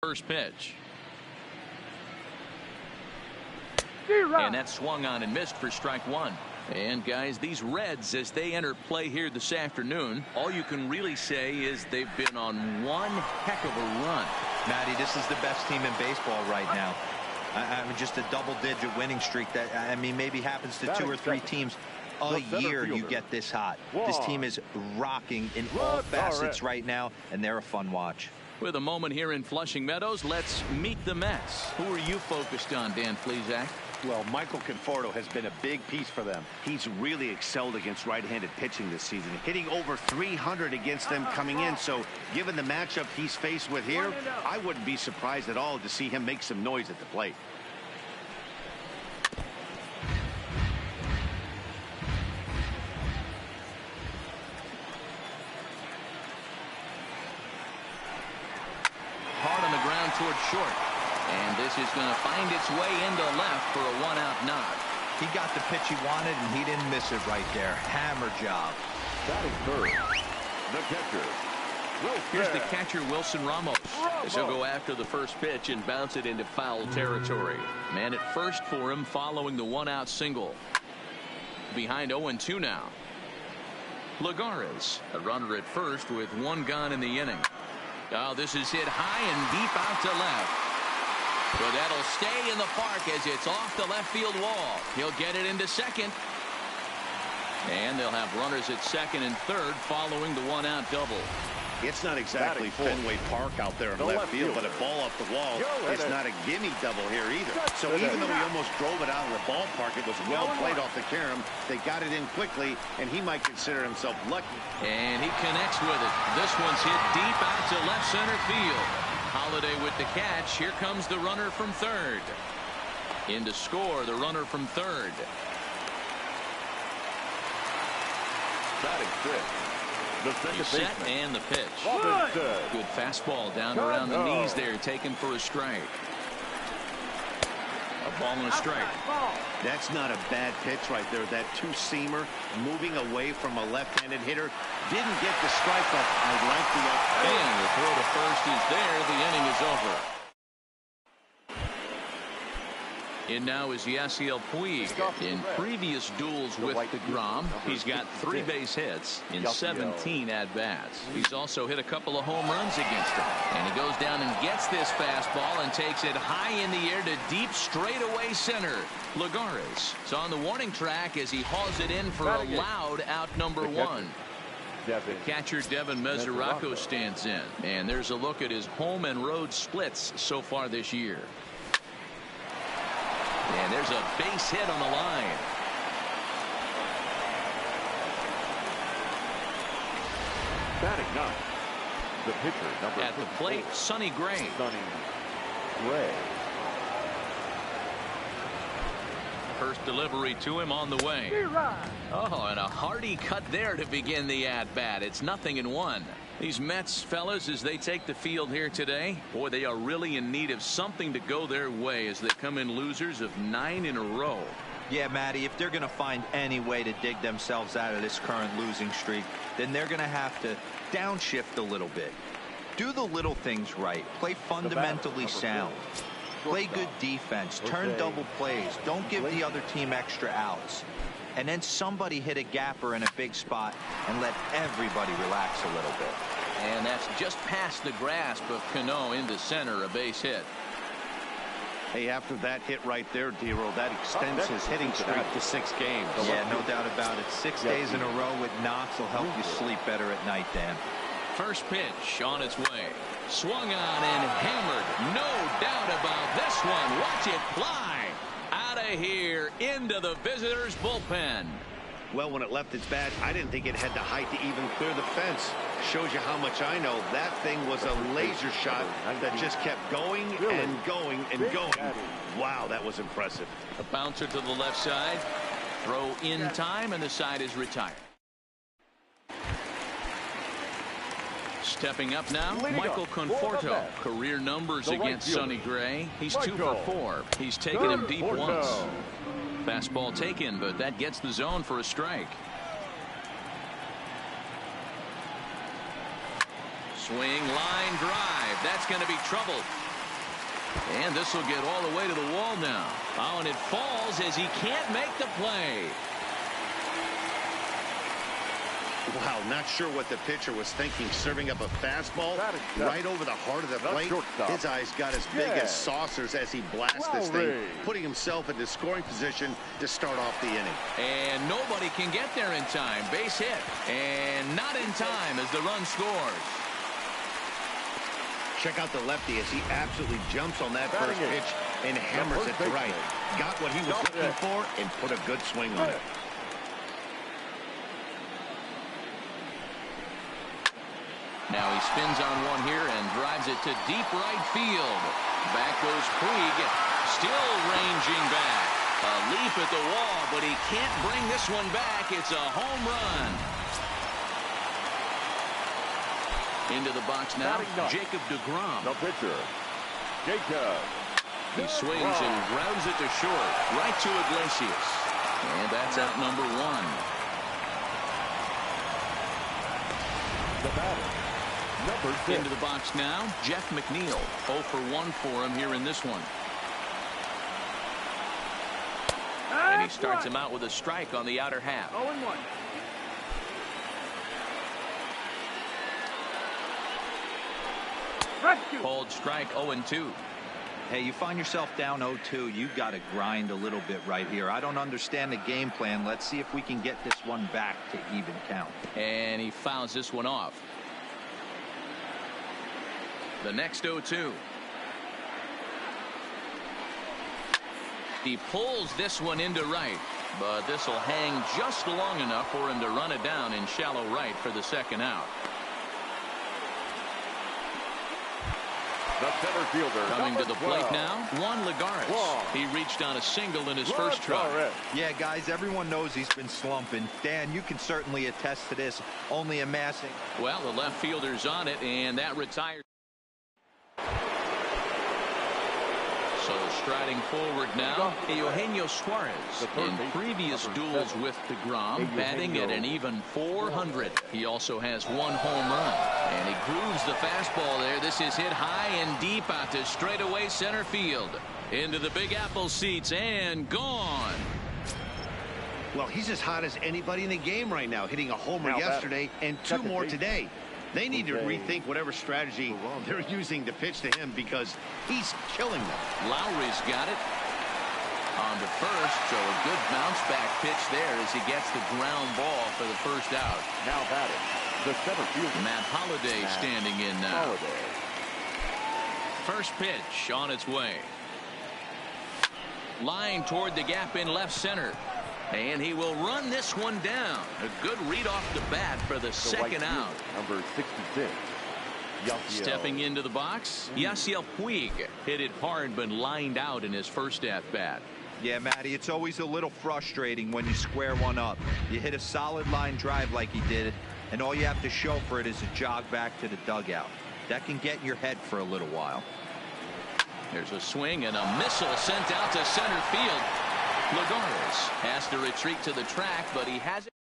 First pitch. And that swung on and missed for strike one. And guys, these Reds, as they enter play here this afternoon, all you can really say is they've been on one heck of a run. Matty, this is the best team in baseball right now. I mean, just a double-digit winning streak that, I mean, maybe happens to 2 or 3 teams a year. You get this hot. This team is rocking in all facets right now, and they're a fun watch. With a moment here in Flushing Meadows, let's meet the Mets. Who are you focused on, Dan Plesac? Well, Michael Conforto has been a big piece for them. He's really excelled against right-handed pitching this season, hitting over 300 against them coming in. So given the matchup he's faced with here, I wouldn't be surprised at all to see him make some noise at the plate. Hard on the ground toward short. And this is going to find its way into left for a one-out knock. He got the pitch he wanted, and he didn't miss it right there. Hammer job. Batting third, the catcher. Here's the catcher, Wilson Ramos. As he'll go after the first pitch and bounce it into foul territory. Man at first for him following the one-out single. Behind 0-2 now. Lagares, a runner at first with 1 gone in the inning. Oh, this is hit high and deep out to left. But that'll stay in the park as it's off the left field wall. He'll get it into second. And they'll have runners at second and third following the one-out double. It's not exactly Fenway Park out there in left field, but a ball up the wall is not a gimme double here either. So even though he almost drove it out of the ballpark, it was well played off the carom. They got it in quickly, and he might consider himself lucky. And he connects with it. This one's hit deep out to left center field. Holiday with the catch. Here comes the runner from third. In to score, the runner from third. Batting fifth, the second set baseman. and the pitch. Good. Good fastball down around the knees there, taken for a strike. A ball and a strike. That's not a bad pitch right there. That two-seamer moving away from a left-handed hitter. Didn't get the strike, but I like the and the throw to first is there. The inning is over. And now is Yasiel Puig. In previous duels with DeGrom, he's got 3 base hits in 17 at-bats. He's also hit a couple of home runs against him. And he goes down and gets this fastball and takes it high in the air to deep straightaway center. Lagares is on the warning track as he hauls it in for a loud out number 1. The catcher Devin Mesoraco stands in. And there's a look at his home and road splits so far this year. And there's a base hit on the line. Batting 9, the pitcher, number at the plate, Sonny Gray. First delivery to him on the way. Oh, and a hearty cut there to begin the at-bat. It's 0-1. These Mets fellas, as they take the field here today, boy, they are really in need of something to go their way as they come in losers of 9 in a row. Yeah, Matty, if they're going to find any way to dig themselves out of this current losing streak, then they're going to have to downshift a little bit. Do the little things right. Play fundamentally sound. Play good defense. Turn double plays. Don't give the other team extra outs. And then somebody hit a gapper in a big spot and let everybody relax a little bit. And that's just past the grasp of Cano into center, a base hit. Hey, after that hit right there, Dero, that extends his hitting streak to 6 games. Yeah, no doubt about it. 6 days in a row with knocks will help you sleep better at night, Dan. First pitch on its way. Swung on and hammered. No doubt about this one. Watch it fly. Out of here into the visitors' bullpen. Well, when it left its bat, I didn't think it had the height to even clear the fence. Shows you how much I know. That thing was a laser shot that just kept going and going and going. Wow, that was impressive. A bouncer to the left side. Throw in time, and the side is retired. Stepping up now, Michael Conforto. Career numbers against Sonny Gray. He's 2 for 4. He's taken him deep once. Fastball taken, but that gets the zone for a strike. Swing, line drive. That's going to be trouble. And this will get all the way to the wall now. Oh, and it falls as he can't make the play. Wow, not sure what the pitcher was thinking, serving up a fastball right over the heart of the plate. His eyes got as big as saucers as he blasts this thing, putting himself into scoring position to start off the inning. And nobody can get there in time. Base hit. And not in time as the run scores. Check out the lefty as he absolutely jumps on that first pitch and hammers it to right. Got what he was looking for and put a good swing on it. Now he spins on one here and drives it to deep right field. Back goes Puig, still ranging back. A leap at the wall, but he can't bring this one back. It's a home run. Into the box now, Jacob deGrom. The pitcher, Jacob. He swings and grounds it to short, right to Iglesias. And that's out number one. The batter, number 6. Into the box now, Jeff McNeil. 0 for 1 for him here in this one. And he starts him out with a strike on the outer half. 0-1. Called strike 0-2. Hey, you find yourself down 0-2, you got to grind a little bit right here. I don't understand the game plan. Let's see if we can get this one back to even count. And he fouls this one off. The next 0-2. He pulls this one into right, but this will hang just long enough for him to run it down in shallow right for the second out. The center fielder. Coming to the plate now, Juan Lagares. He reached on a single in his first try. Yeah, guys, everyone knows he's been slumping. Dan, you can certainly attest to this, only amassing. Well, the left fielder's on it, and that retires. So striding forward now, Eugenio Suarez. In previous duels with deGrom, batting at an even .400. He also has one home run. And he grooves the fastball there. This is hit high and deep out to straightaway center field. Into the Big Apple seats and gone. Well, he's as hot as anybody in the game right now, hitting a homer yesterday and 2 more today. They need to rethink whatever strategy they're using to pitch to him because he's killing them. Lowry's got it. On to first, so a good bounce back pitch there as he gets the ground ball for the first out. Now batting, the center fielder, Matt Holliday standing in now. First pitch on its way. Line toward the gap in left center. And he will run this one down. A good read off the bat for the second out. Number 66. Stepping into the box, Yasiel Puig hit it hard but lined out in his first at-bat. Yeah, Matty, it's always a little frustrating when you square one up. You hit a solid line drive like he did, and all you have to show for it is a jog back to the dugout. That can get in your head for a little while. There's a swing and a missile sent out to center field. Lagares has to retreat to the track, but he has it.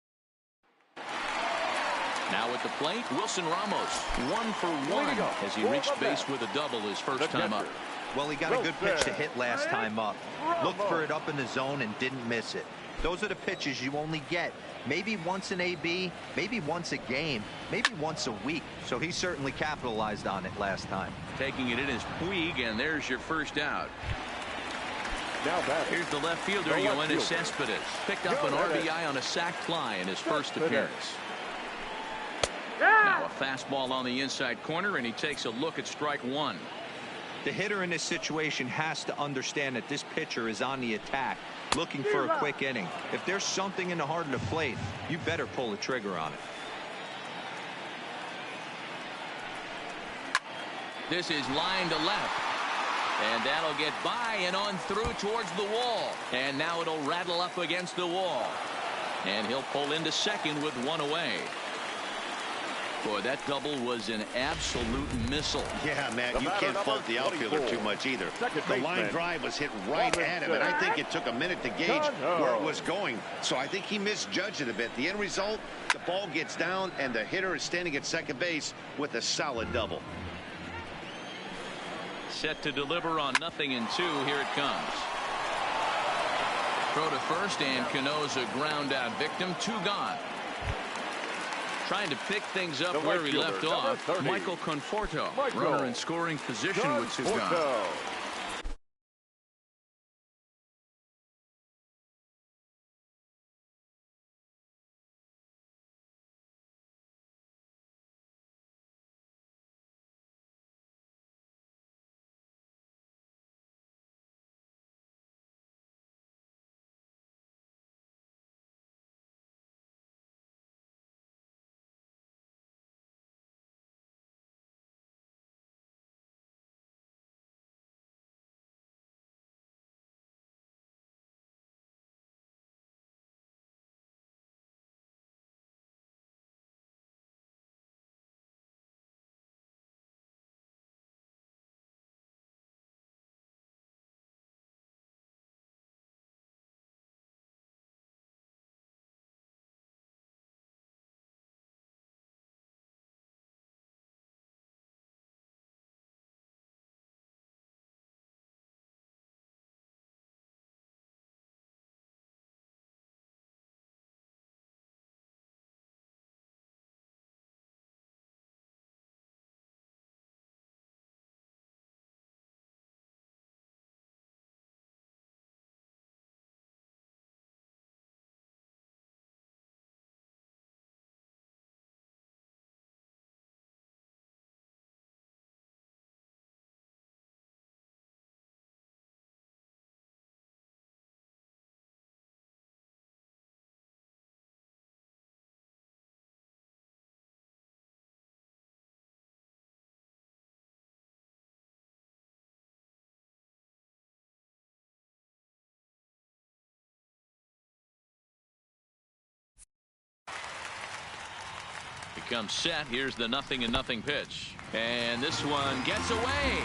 Now at the plate, Wilson Ramos, 1 for 1 as he reached base with a double his first time up. Well, he got a good pitch to hit last time up. Looked for it up in the zone and didn't miss it. Those are the pitches you only get maybe once in AB, maybe once a game, maybe once a week. So he certainly capitalized on it last time. Taking it in is Puig, and there's your first out. Now batting. Here's the left fielder, Yoenis Cespedes. Picked up an RBI on a sac fly in his first appearance. Now a fastball on the inside corner, and he takes a look at strike 1. The hitter in this situation has to understand that this pitcher is on the attack, looking for a quick inning. If there's something in the heart of the plate, you better pull the trigger on it. This is line to left. And that'll get by and on through towards the wall. And now it'll rattle up against the wall. And he'll pull into second with 1 away. Boy, that double was an absolute missile. Yeah, Matt, you can't fault the outfielder too much either. The line drive was hit right at him, and I think it took a minute to gauge where it was going. So I think he misjudged it a bit. The end result, the ball gets down, and the hitter is standing at second base with a solid double. set to deliver on 0-2. Here it comes. Throw to first, and Cano's a ground out victim. 2 gone. Trying to pick things up where he left off. Michael Conforto, runner in scoring position with 2 gone. Becomes set. Here's the 0-0 pitch. And this one gets away.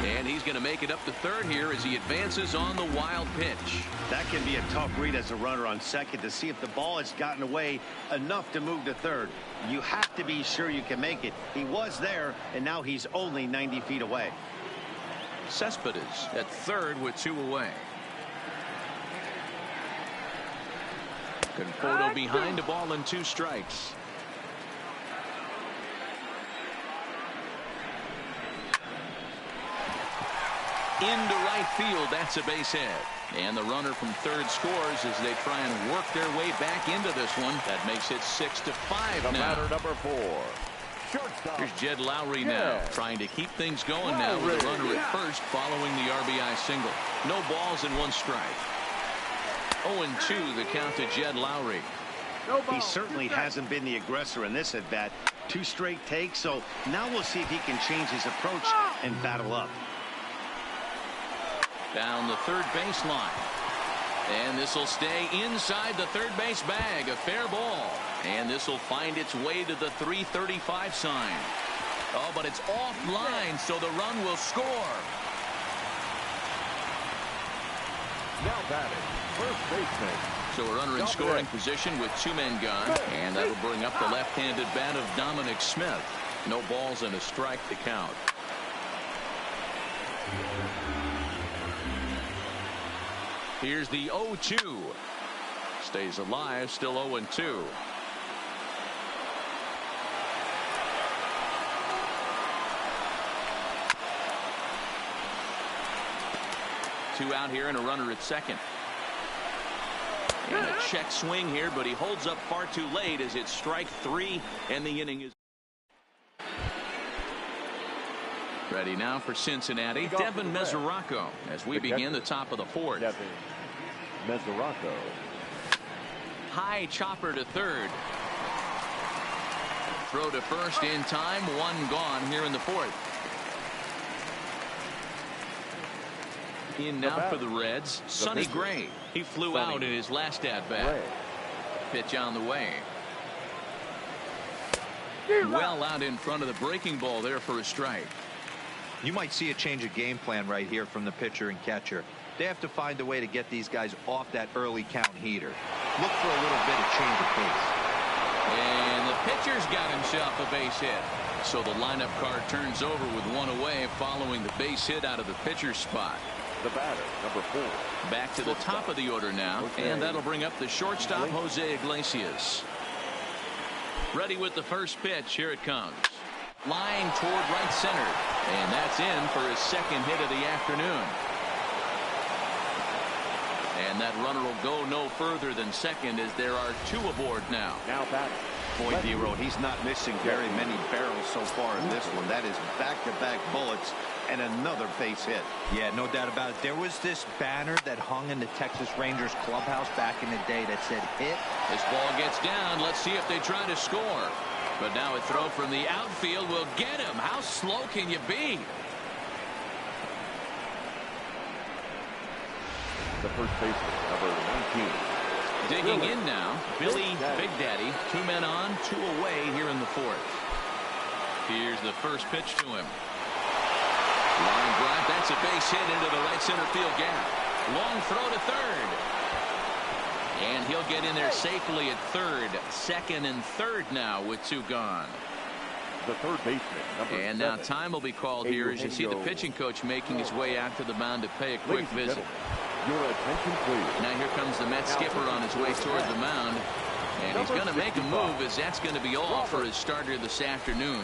And he's going to make it up to third here as he advances on the wild pitch. That can be a tough read as a runner on second to see if the ball has gotten away enough to move to third. You have to be sure you can make it. He was there, and now he's only 90 feet away. Cespedes at third with 2 away. Conforto behind, a ball and 2 strikes. Into right field, that's a base hit. And the runner from third scores as they try and work their way back into this one. That makes it 6-5 now. Batter number 4. Shortstop. Here's Jed Lowry now, trying to keep things going now with a runner at first following the RBI single. No balls and 1 strike. 0-2 the count to Jed Lowry. He certainly hasn't been the aggressor in this at bat. 2 straight takes, so now we'll see if he can change his approach and battle up. Down the third baseline. And this will stay inside the third base bag. A fair ball. And this will find its way to the 335 sign. Oh, but it's offline, so the run will score. Now batting, first baseman. So a runner in scoring position with 2 men gone. And that'll bring up the left-handed bat of Dominic Smith. No balls and a strike to count. Here's the 0-2. Stays alive, still 0-2. Two out here and a runner at second. And a check swing here, but he holds up far too late as it's strike 3 and the inning is ready now for Cincinnati. Devin Mesoraco as we begin the top of the 4th. Devin Mesoraco. High chopper to third. Throw to first in time. 1 gone here in the 4th. In now for the Reds, Sonny Gray. He flew out in his last at-bat. Pitch on the way. Well out in front of the breaking ball there for a strike. You might see a change of game plan right here from the pitcher and catcher. They have to find a way to get these guys off that early count heater. Look for a little bit of change of pace. And the pitcher's got himself a base hit. So the lineup card turns over with one away following the base hit out of the pitcher's spot. The batter, number 4. Back to the top of the order now, and that'll bring up the shortstop, Jose Iglesias. Ready with the first pitch. Here it comes. Line toward right center, and that's in for his second hit of the afternoon. And that runner will go no further than second as there are 2 aboard now. Now batter. Boy, D-Road, he's not missing very many barrels so far in this one. That is back-to-back bullets and another base hit. Yeah, no doubt about it. There was this banner that hung in the Texas Rangers clubhouse back in the day that said hit. This ball gets down. Let's see if they try to score. But now a throw from the outfield will get him. How slow can you be? The first baseman, number 19. Digging in now, Billy Big Daddy. 2 men on, 2 away here in the 4th. Here's the first pitch to him. Line drive. That's a base hit into the right center field gap. Long throw to third. And he'll get in there safely at third. Second and third now with 2 gone. The third baseman, number 7. And now time will be called here as you see the pitching coach making his way out to the mound to pay a quick visit. Your attention, please. Now here comes the Mets skipper on his way toward the mound. And he's going to make a move as that's going to be all for his starter this afternoon.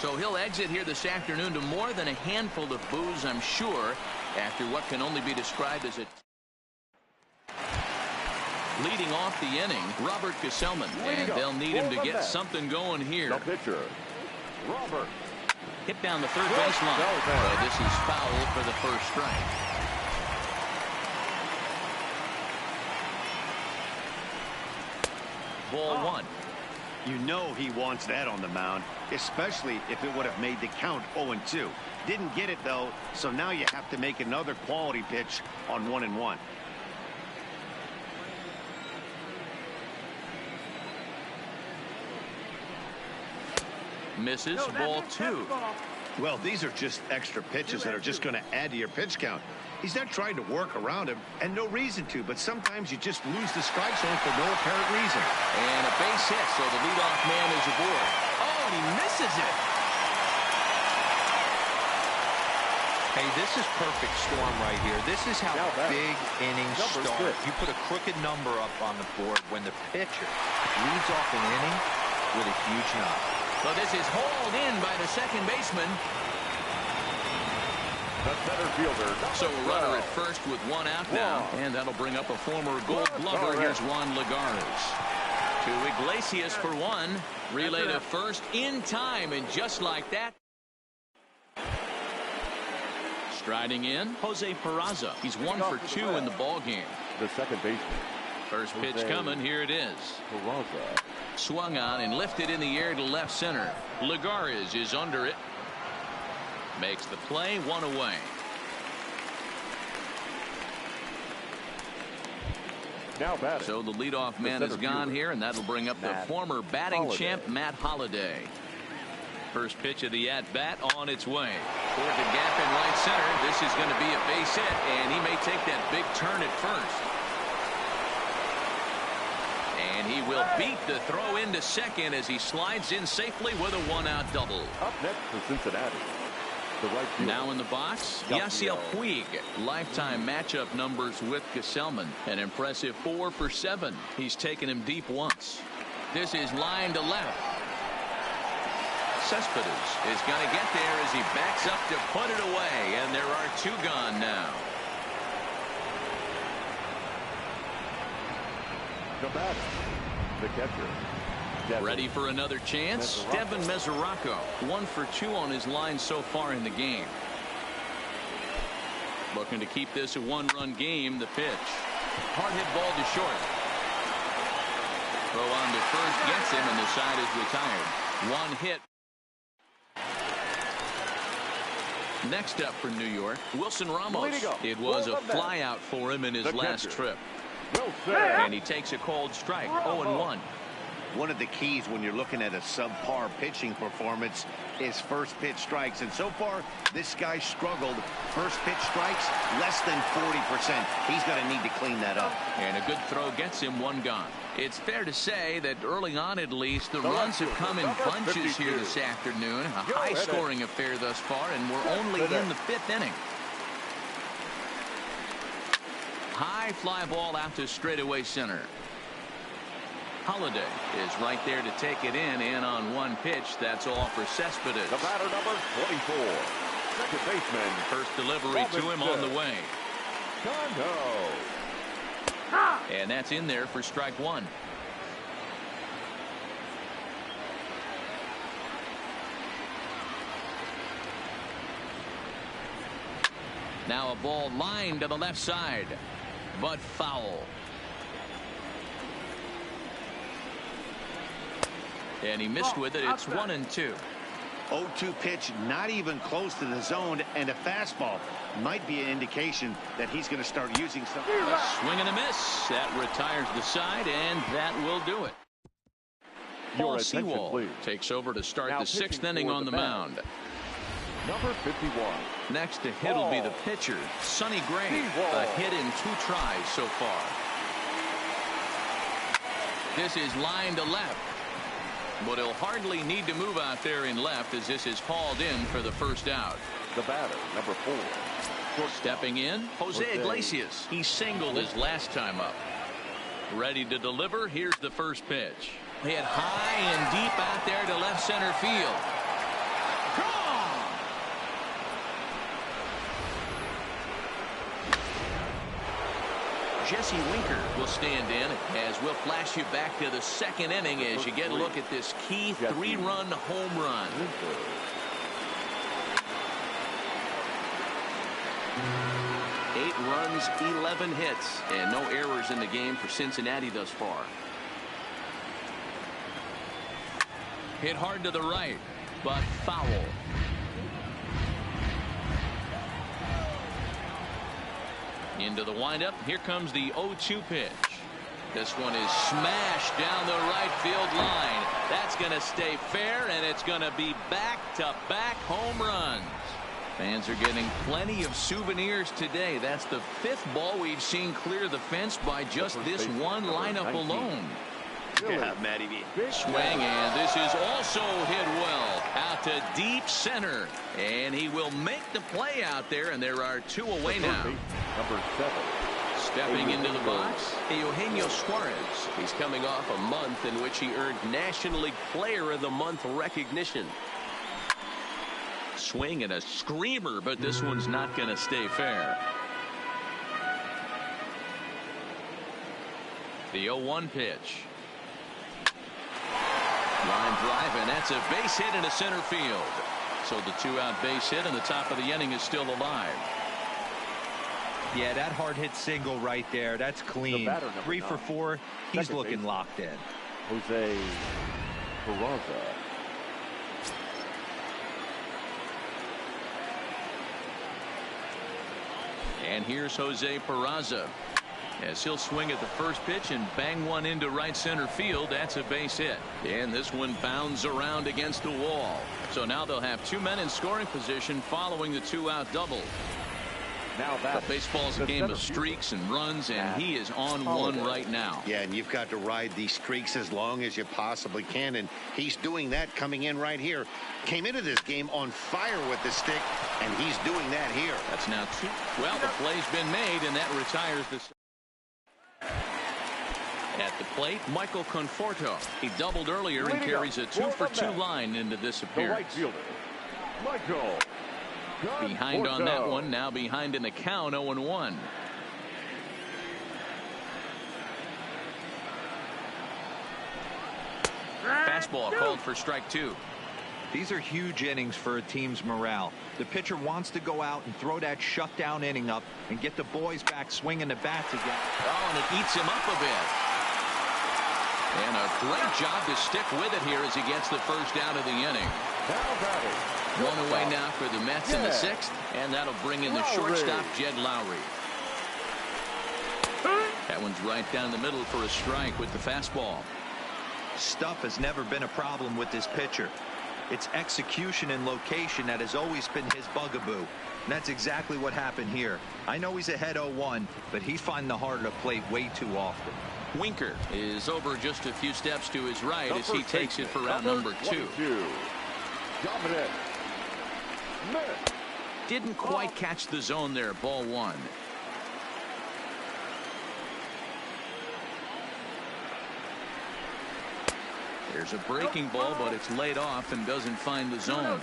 So he'll exit here this afternoon to more than a handful of boos, I'm sure, after what can only be described as a... Leading off the inning, Robert Gesellman, and they'll need him to get something going here. The pitcher, Robert. Hit down the third baseline. So this is foul for the first strike. Ball 1. You know he wants that on the mound, especially if it would have made the count 0-2. Didn't get it, though, so now you have to make another quality pitch on 1-1. Misses. Ball 2. Well, these are just extra pitches that are just going to add to your pitch count. He's not trying to work around him, and no reason to, but sometimes you just lose the strike zone for no apparent reason. And a base hit, so the leadoff man is aboard. Oh, and he misses it. Hey, this is perfect storm right here. This is how big innings start. You put a crooked number up on the board when the pitcher leads off an inning with a huge knock. So this is hauled in by the second baseman. The center fielder. So a runner at first with 1 out now. And that'll bring up a former Gold Glover. Here's Juan Lagares. To Iglesias for 1. Relay to first in time. And just like that. Striding in, Jose Peraza. He's 1 for 2 in the ball game. The second baseman. First pitch coming. Here it is. Peraza. Swung on and lifted in the air to left center. Lagares is under it. Makes the play. 1 away. Now batting. So the leadoff man is gone here, and that'll bring up the former batting champ, Matt Holliday. First pitch of the at-bat on its way. Toward the gap in right center. This is going to be a base hit, and he may take that big turn at first. And he will beat the throw into second as he slides in safely with a 1-out double. Up next for Cincinnati. The right fielder. Now in the box, Yasiel Puig. Lifetime matchup numbers with Gesellman. An impressive 4 for 7. He's taken him deep once. This is line to left. Cespedes is going to get there as he backs up to put it away, and there are 2 gone now. The batter, the catcher. Ready for another chance? Devin Mesoraco, 1 for 2 on his line so far in the game. Looking to keep this a 1-run game. The pitch. Hard hit ball to short. Throw on to first gets him, and the side is retired. 1 hit. Next up for New York, Wilson Ramos. It was a flyout for him in his last trip. And he takes a cold strike. 0-1. one of the keys when you're looking at a subpar pitching performance is first pitch strikes. And so far, this guy struggled. First pitch strikes, less than 40%. He's going to need to clean that up. And a good throw gets him one gone. It's fair to say that early on, at least, the runs have come in bunches here this afternoon. A high-scoring affair thus far, and we're only in the 5th inning. High fly ball out to straightaway center. Holiday is right there to take it in on one pitch. That's all for Cespedes. The batter, number 24, second baseman. First delivery to him on the way. Condo. And that's in there for strike one. Now a ball lined to the left side, but foul. And he missed with it. It's 1-2. 0-2 pitch, not even close to the zone, and a fastball might be an indication that he's going to start using something. A swing and a miss. That retires the side, and that will do it. Paul Sewell takes over to start the 6th inning on the mound. Number 51. Next to hit will be the pitcher, Sonny Gray. A hit in 2 tries so far. This is line to left. But he'll hardly need to move out there in left as this is hauled in for the first out. The batter, number 4. Stepping in, Jose Iglesias. He singled his last time up. Ready to deliver. Here's the first pitch. Hit high and deep out there to left center field. Gone! Jesse Winker will stand in as we'll flash you back to the 2nd inning as you get a look at this key 3-run home run. Eight runs, 11 hits, and no errors in the game for Cincinnati thus far. Hit hard to the right, but foul. Into the windup. Here comes the 0-2 pitch. This one is smashed down the right field line. That's going to stay fair, and it's going to be back-to-back home runs. Fans are getting plenty of souvenirs today. That's the 5th ball we've seen clear the fence by just this one lineup alone. Yeah, Matty B. Swing, and this is also hit well out to deep center, and he will make the play out there, and there are 2 away now. Number 7. Stepping into the box, Eugenio Suarez. He's coming off a month in which he earned National League Player of the Month recognition. Swing and a screamer, but this one's not going to stay fair. The 0-1 pitch. Line drive, and that's a base hit into center field. So the 2-out base hit in the top of the inning is still alive. Yeah, that hard hit single right there. That's clean. 3 for 4. He's looking locked in. Jose Peraza. And here's Jose Peraza as he'll swing at the first pitch and bang one into right center field. That's a base hit, and this one bounds around against the wall. So now they'll have 2 men in scoring position following the 2-out double. Now but baseball's a game of streaks and runs, and he is on one right now. Yeah, and you've got to ride these streaks as long as you possibly can, and he's doing that coming in right here. Came into this game on fire with the stick, and he's doing that here. That's now 2. Well, the play's been made, and that retires the. At the plate, Michael Conforto. He doubled earlier and carries a 2-for-2 line into this appearance. The right fielder, Michael. Behind on that one, now behind in the count, 0-1. Fastball called for strike 2. These are huge innings for a team's morale. The pitcher wants to go out and throw that shutdown inning up and get the boys back swinging the bats again. Oh, and it eats him up a bit. And a great job to stick with it here as he gets the first out of the inning. One away now for the Mets in the 6th, and that'll bring in the shortstop, Jed Lowry. That one's right down the middle for a strike with the fastball. Stuff has never been a problem with this pitcher. It's execution and location that has always been his bugaboo. And that's exactly what happened here. I know he's ahead 0-1, but he's finding the harder to plate way too often. Winker is over just a few steps to his right as he takes it for round number 2. Dominic. Didn't quite catch the zone there. Ball 1. There's a breaking ball, but it's laid off and doesn't find the zone.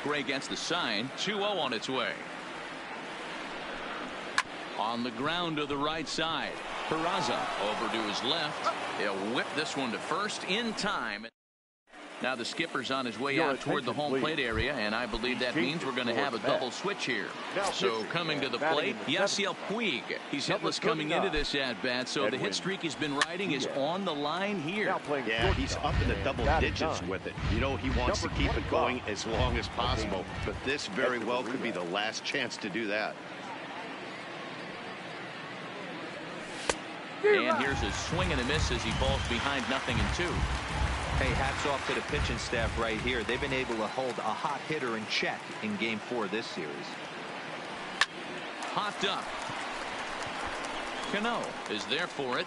Gray gets the sign. 2-0 on its way. On the ground to the right side. Peraza over to his left. He'll whip this one to first in time. Now the skipper's on his way out toward the home plate area, and I believe that means we're going to have a double switch here. So coming to the plate, Yasiel Puig. He's hitless coming into this at-bat, so the hit streak he's been riding is on the line here. Yeah, he's up in the double digits with it. You know, he wants to keep it going as long as possible, but this very well could be the last chance to do that. And here's a swing and a miss as he falls behind 0-2. Hey, hats off to the pitching staff right here. They've been able to hold a hot hitter in check in Game 4 of this series. Hopped up. Cano is there for it.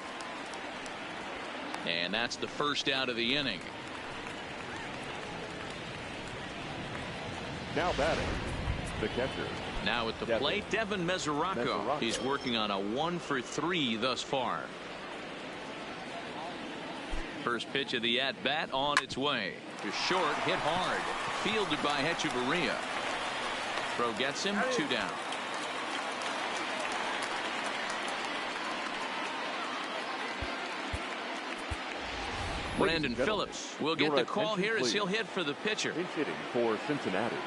And that's the first out of the inning. Now batting, the catcher. Now at the plate, Devin Mesoraco. He's working on a 1-for-3 thus far. First pitch of the at-bat on its way. To short, hit hard. Fielded by Hechavarria. Throw gets him, 2 down. Brandon Phillips will get the call here as he'll hit for the pitcher. Pinch hitting for Cincinnati.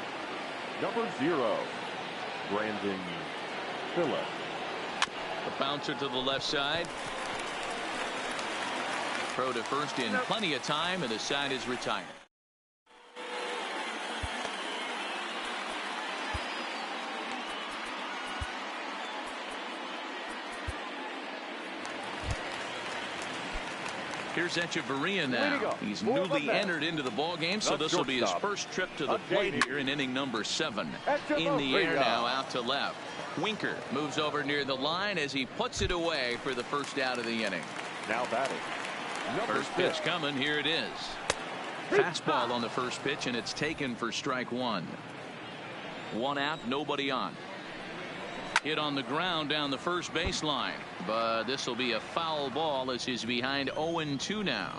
Number 0, Brandon Phillips. The bouncer to the left side. Throw to first in plenty of time, and the side is retired. Here's Hechavarria now. He's newly entered into the ball game, so this will be his first trip to the plate here in inning number 7. In the air now, out to left. Winker moves over near the line as he puts it away for the first out of the inning. Now batting. First pitch coming. Here it is. Fastball on the first pitch, and it's taken for strike 1. 1 out, nobody on. Hit on the ground down the first baseline, but this will be a foul ball as he's behind 0-2 now.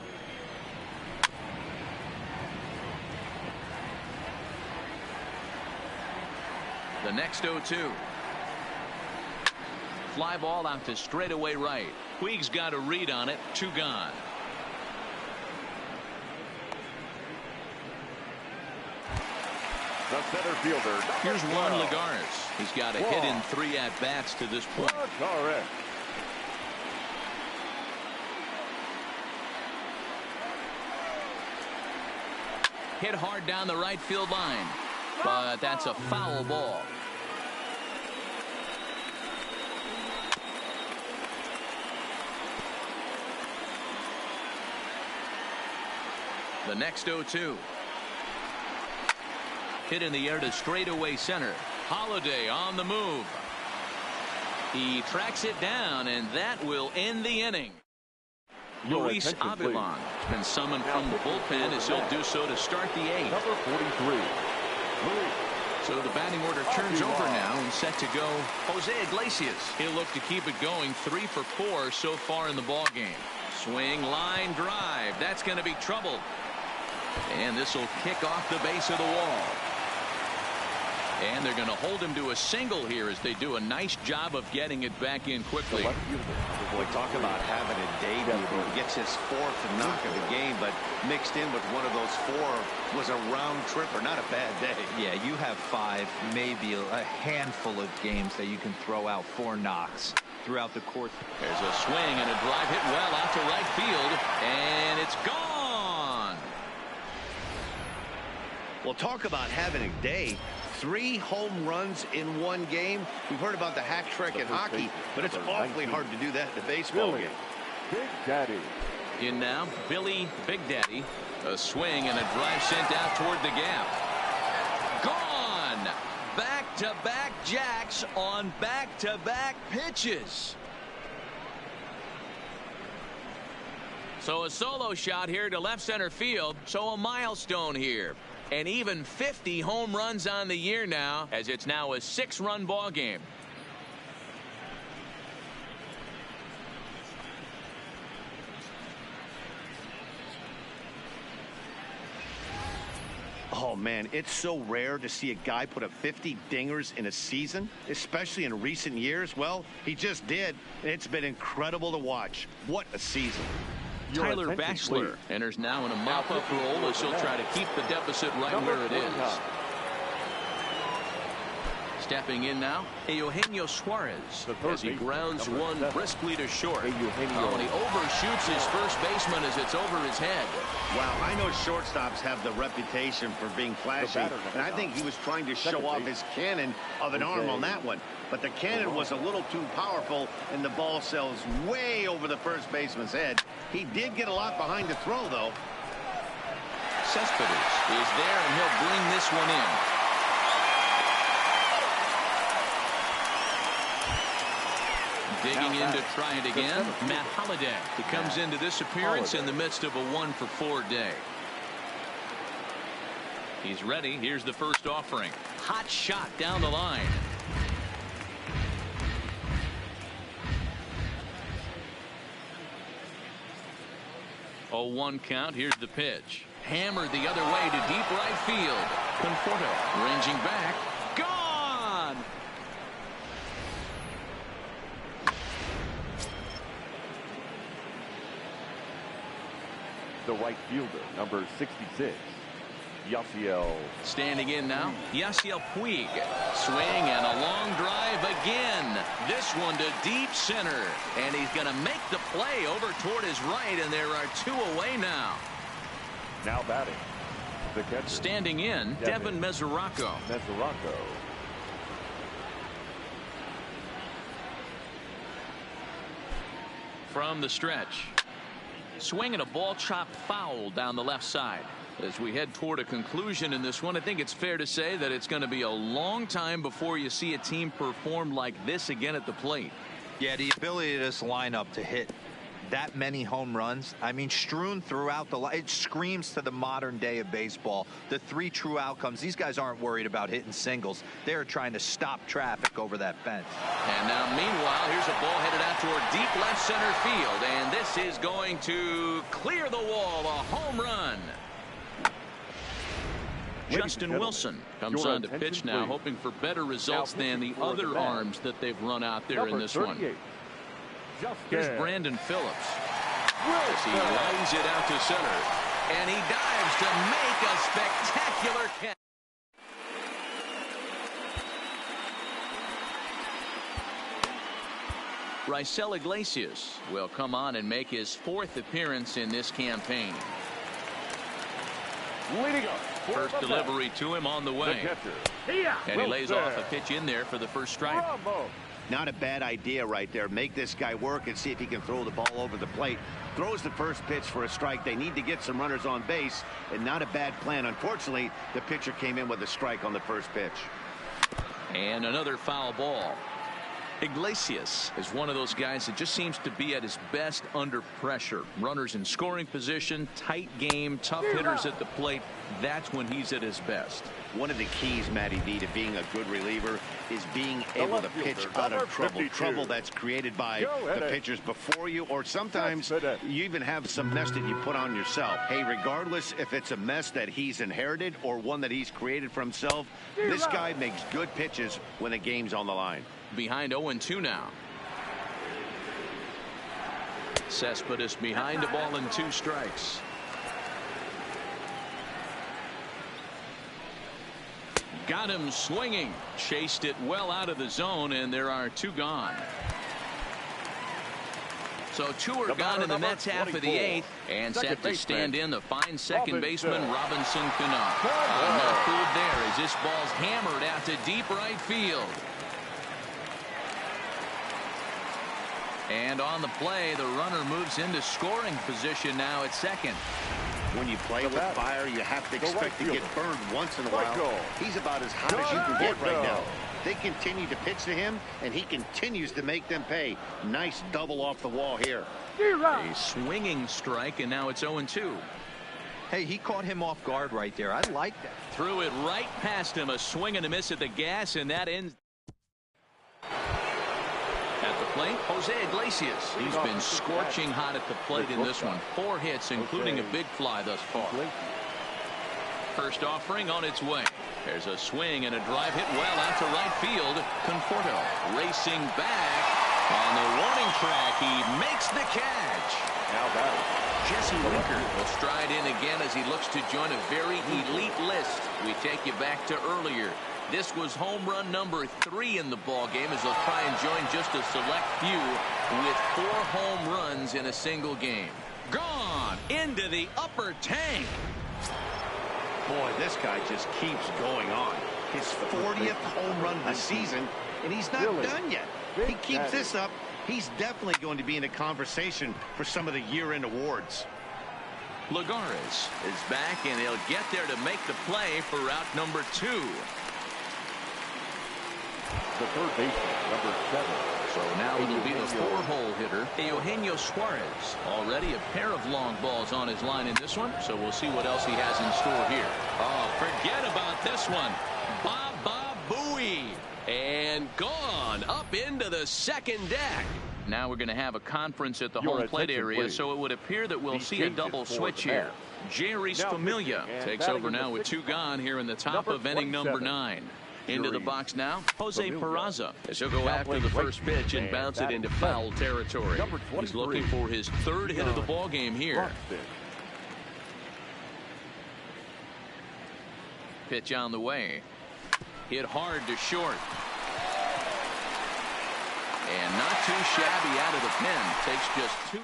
The next 0-2. Fly ball out to straightaway right. Puig's got a read on it. 2 gone. The center fielder. Here's Juan Lagares. He's got a hit in 3 at-bats to this point. Correct. Hit hard down the right field line, but that's a foul ball. The next 0-2. Hit in the air to straightaway center. Holiday on the move. He tracks it down, and that will end the inning. Luis Avilan has been summoned from the bullpen as he'll do so to start the 8th. Number 43. So the batting order turns over now and set to go Jose Iglesias. He'll look to keep it going. 3 for 4 so far in the ball game. Swing, line drive. That's going to be trouble. And this will kick off the base of the wall. And they're going to hold him to a single here as they do a nice job of getting it back in quickly. Boy, talk about having a debut. He gets his 4th knock of the game, but mixed in with one of those 4 was a round tripper. Not a bad day. Yeah, you have 5, maybe a handful of games that you can throw out 4 knocks throughout the course. There's a swing and a drive hit well out to right field, and it's gone. Well, talk about having a day. 3 home runs in 1 game. We've heard about the hack trick in hockey, but it's awfully hard to do that in a baseball game. Big Daddy. In now, Billy Big Daddy. A swing and a drive sent out toward the gap. Gone! Back-to-back jacks on back-to-back pitches. So a solo shot here to left center field. So a milestone here. And even 50 home runs on the year now, as it's now a 6-run ball game. Oh, man, it's so rare to see a guy put up 50 dingers in a season, especially in recent years. Well, he just did. It's been incredible to watch. What a season. Tyler Batchelor enters now in a mop-up role as he'll try to keep the deficit right where it is. Stepping in now, Eugenio Suarez as he grounds one briskly to short. And he overshoots his first baseman as it's over his head. Wow, I know shortstops have the reputation for being flashy, and I think he was trying to show off his cannon of an arm on that one. But the cannon was a little too powerful, and the ball sails way over the first baseman's head. He did get a lot behind the throw, though. Cespedes is there, and he'll bring this one in. Digging in to try it again, Matt Holliday. He comes into this appearance in the midst of a 1-for-4 day. He's ready. Here's the first offering. Hot shot down the line. A 1 count. Here's the pitch. Hammered the other way to deep right field. Conforto ranging back. Gone! The right fielder, number 66, Yasiel. Standing in now, Yasiel Puig. Swing and a long drive again. This one to deep center. And he's going to make the play over toward his right, and there are 2 away now. Now batting, the catcher. Standing in, Devin Mesoraco. From the stretch. Swing and a ball chopped foul down the left side. As we head toward a conclusion in this one, I think it's fair to say that it's going to be a long time before you see a team perform like this again at the plate. Yeah, the ability of this lineup to hit that many home runs, I mean, strewn throughout the line, it screams to the modern day of baseball. The 3 true outcomes. These guys aren't worried about hitting singles. They're trying to stop traffic over that fence. And now, meanwhile, here's a ball headed out toward deep left center field, and this is going to clear the wall. A home run. Justin Wilson comes on to pitch now, hoping for better results than the other arms that they've run out there in this one. Here's Brandon Phillips as he lines it out to center, and he dives to make a spectacular catch. Raisel Iglesias will come on and make his 4th appearance in this campaign. Leading up. First delivery to him on the way. And he lays off a pitch in there for the first strike. Not a bad idea right there. Make this guy work and see if he can throw the ball over the plate. Throws the first pitch for a strike. They need to get some runners on base, and not a bad plan. Unfortunately, the pitcher came in with a strike on the first pitch. And another foul ball. Iglesias is one of those guys that just seems to be at his best under pressure. Runners in scoring position, tight game, tough hitters at the plate. That's when he's at his best. One of the keys, Matty V, to being a good reliever is being able to pitch out of trouble. Trouble that's created by the pitchers before you, or sometimes you even have some mess that you put on yourself. Hey, regardless if it's a mess that he's inherited or one that he's created for himself, this guy makes good pitches when the game's on the line. Behind 0-2 now. Cespedes behind a ball and 2 strikes. Got him swinging. Chased it well out of the zone, and there are 2 gone. So 2 are gone in the Mets half of the 8th, and set to stand in the fine second baseman Robinson Cano. Not fooled there as this ball's hammered out to deep right field. And on the play, the runner moves into scoring position now at second. When you play with fire, you have to expect to get burned once in a while. He's about as hot as you can get right now. They continue to pitch to him, and he continues to make them pay. Nice double off the wall here. A swinging strike, and now it's 0-2. Hey, he caught him off guard right there. I like that. Threw it right past him. A swing and a miss at the gas, and that ends. At the plate, Jose Iglesias. He's been scorching hot at the plate in this one. 4 hits, including a big fly thus far. First offering on its way. There's a swing and a drive hit well out to right field. Conforto racing back on the warning track. He makes the catch. Now batting, Jesse Winker will stride in again as he looks to join a very elite list. We take you back to earlier. This was home run number 3 in the ball game as they'll try and join just a select few with 4 home runs in a single game. Gone into the upper tank. Boy, this guy just keeps going on. His 40th home run of the season, and he's not done yet. He keeps this up. He's definitely going to be in the conversation for some of the year-end awards. Lagares is back, and he'll get there to make the play for route number 2. the third baseman, number 7. So now it'll be the 4-hole hitter, Eugenio Suarez. Already a pair of long balls on his line in this one, so we'll see what else he has in store here. Oh, forget about this one. Baba Booey. And gone up into the second deck. Now we're going to have a conference at the home plate area, so it would appear that we'll see a double switch here. Jerry's Familia takes over now with 2 gone here in the top of inning number 9. Into the box now, Jose Peraza, as he'll go after the first pitch and bounce it into foul territory. He's looking for his 3rd hit of the ball game here. Pitch on the way. Hit hard to short. And not too shabby out of the pen. Takes just 2.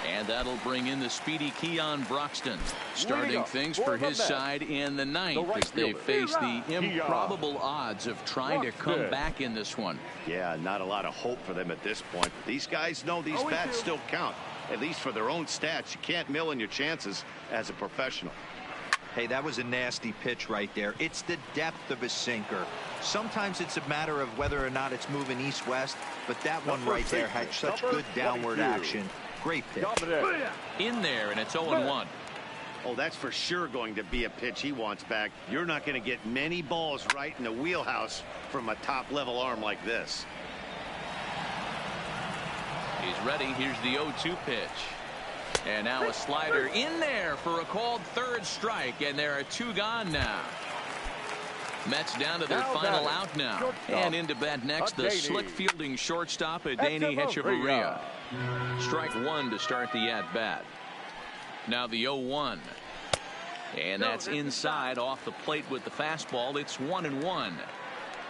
And that'll bring in the speedy Keon Broxton, starting things for his side in the 9th as they face the improbable odds of trying to come back in this one. Yeah, not a lot of hope for them at this point. These guys know these bats still count, at least for their own stats. You can't mill in your chances as a professional. Hey, that was a nasty pitch right there. It's the depth of a sinker. Sometimes it's a matter of whether or not it's moving east-west, but that one right there had such good downward action. Great pitch. In there, and it's 0-1. Oh, that's for sure going to be a pitch he wants back. You're not going to get many balls right in the wheelhouse from a top-level arm like this. He's ready. Here's the 0-2 pitch. And now a slider in there for a called 3rd strike, and there are 2 gone now. Mets down to their final out now. And into bat next, the slick fielding shortstop, Adeiny Hechavarria. Strike 1 to start the at-bat. Now the 0-1. And that's inside off the plate with the fastball. It's 1-1.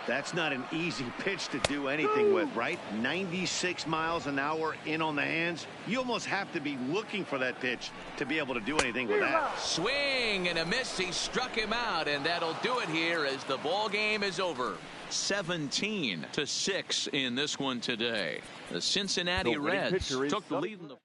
That's not an easy pitch to do anything with, right? 96 miles an hour in on the hands. You almost have to be looking for that pitch to be able to do anything with that. Swing and a miss. He struck him out, and that'll do it here as the ball game is over. 17-6 in this one today. The Cincinnati Reds took the lead in the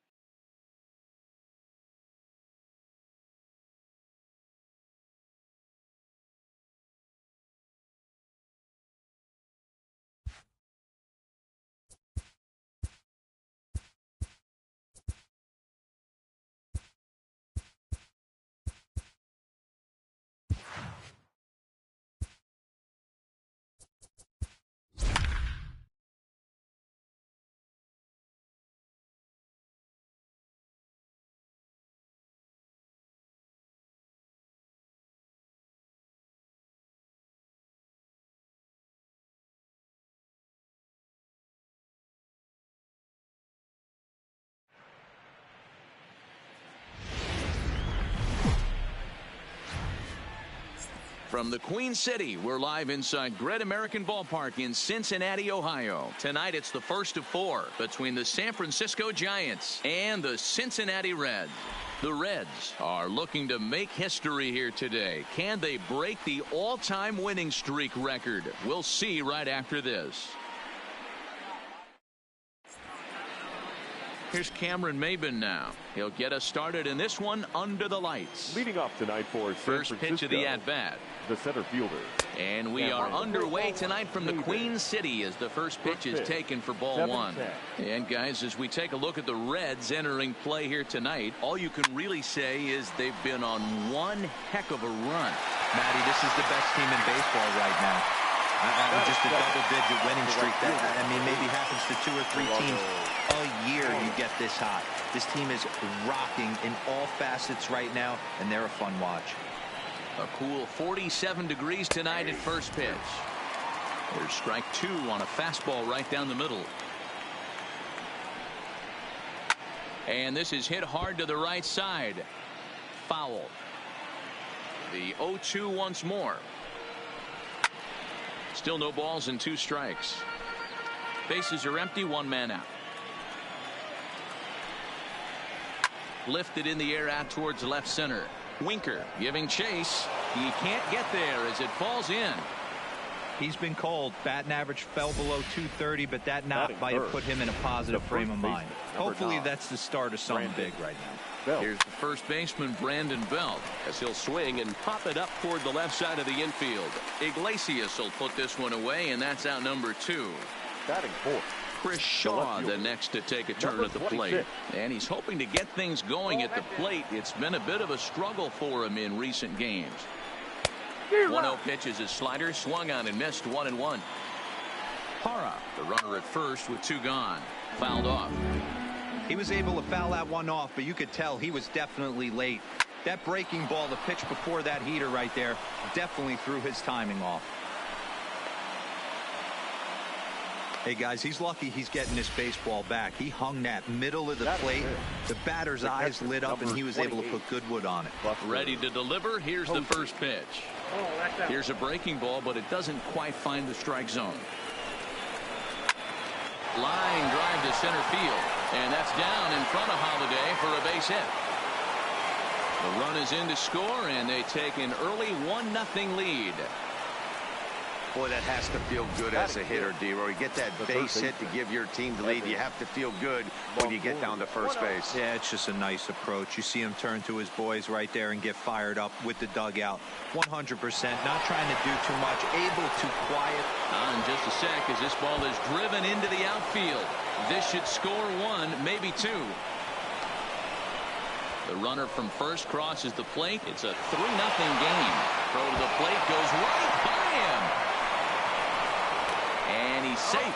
From the Queen City, we're live inside Great American Ballpark in Cincinnati, Ohio. Tonight, it's the first of 4 between the San Francisco Giants and the Cincinnati Reds. The Reds are looking to make history here today. Can they break the all-time winning streak record? We'll see right after this. Here's Cameron Maben now. He'll get us started in this one under the lights. Leading off tonight for first pitch of the at-bat. The center fielder. And we are underway tonight from the Queen City as the first pitch is taken for ball one. And guys, as we take a look at the Reds entering play here tonight, all you can really say is they've been on one heck of a run. Matty, this is the best team in baseball right now. Just a double-digit winning streak. That, I mean, maybe happens to 2 or 3 teams a year you get this hot. This team is rocking in all facets right now, and they're a fun watch. A cool 47 degrees tonight at first pitch. There's strike 2 on a fastball right down the middle. And this is hit hard to the right side. Foul. The 0-2 once more. Still no balls and 2 strikes. Bases are empty, 1 man out. Lifted in the air out towards left center. Winker giving chase. He can't get there as it falls in. He's been cold. Batting average fell below 230, but that knock might have put him in a positive frame of mind. Hopefully that's the start of something big right now. Here's the first baseman, Brandon Belt, as he'll swing and pop it up toward the left side of the infield. Iglesias will put this one away, and that's out number 2. Batting fourth. Chris Shaw the next to take a turn at the plate. And he's hoping to get things going at the plate. It's been a bit of a struggle for him in recent games. 1-0 pitch is his slider, swung on and missed, 1-1. Hara, the runner at first with 2 gone. Fouled off. He was able to foul that one off, but you could tell he was definitely late. That breaking ball, the pitch before that heater right there, definitely threw his timing off. Hey guys, he's lucky he's getting this baseball back. He hung that middle of the plate. The batter's eyes lit up and he was able to put good wood on it. Ready to deliver. Here's the first pitch. Here's a breaking ball, but it doesn't quite find the strike zone. Line drive to center field, and that's down in front of Holiday for a base hit. The run is in to score, and they take an early 1-0 lead. Boy, that has to feel good as a hitter, D-Roy. You get that base hit to give your team the lead. You have to feel good when you get down to first base. Yeah, it's just a nice approach. You see him turn to his boys right there and get fired up with the dugout. 100%, not trying to do too much, able to quiet. In just a sec, as this ball is driven into the outfield. This should score 1, maybe 2. The runner from first crosses the plate. It's a 3-0 game. Throw to the plate goes right by him. And he's safe.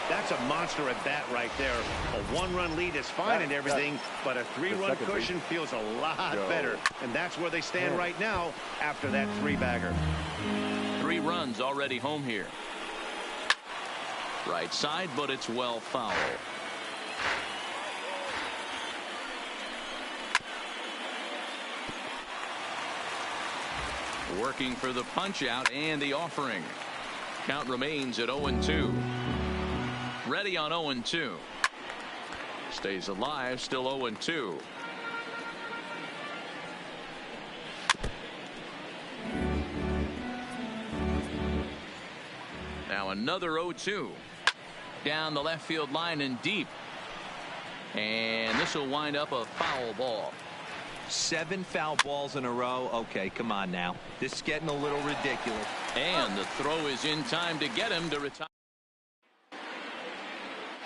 That's a monster at bat right there. A 1-run lead is fine and everything, but a 3-run cushion feels a lot better. And that's where they stand right now after that 3-bagger. 3 runs already home here. Right side, but it's well foul. Working for the punch out and the offering. Count remains at 0-2. Ready on 0-2. Stays alive, still 0-2. Now another 0-2. Down the left field line and deep. And this will wind up a foul ball. 7 foul balls in a row. Okay, come on now. This is getting a little ridiculous. And the throw is in time to get him to retire.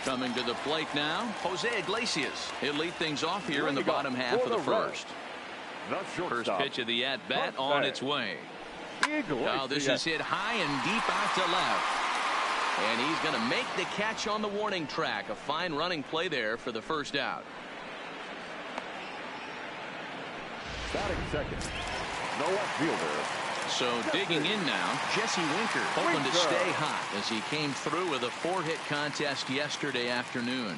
Coming to the plate now, Jose Iglesias. He'll lead things off here in the bottom half of the first. First pitch of the at-bat on its way. Now this is hit high and deep out to left. And he's going to make the catch on the warning track. A fine running play there for the first out. Batting second, no left fielder. So digging in now, Jesse Winker hoping to stay hot as he came through with a 4-hit contest yesterday afternoon.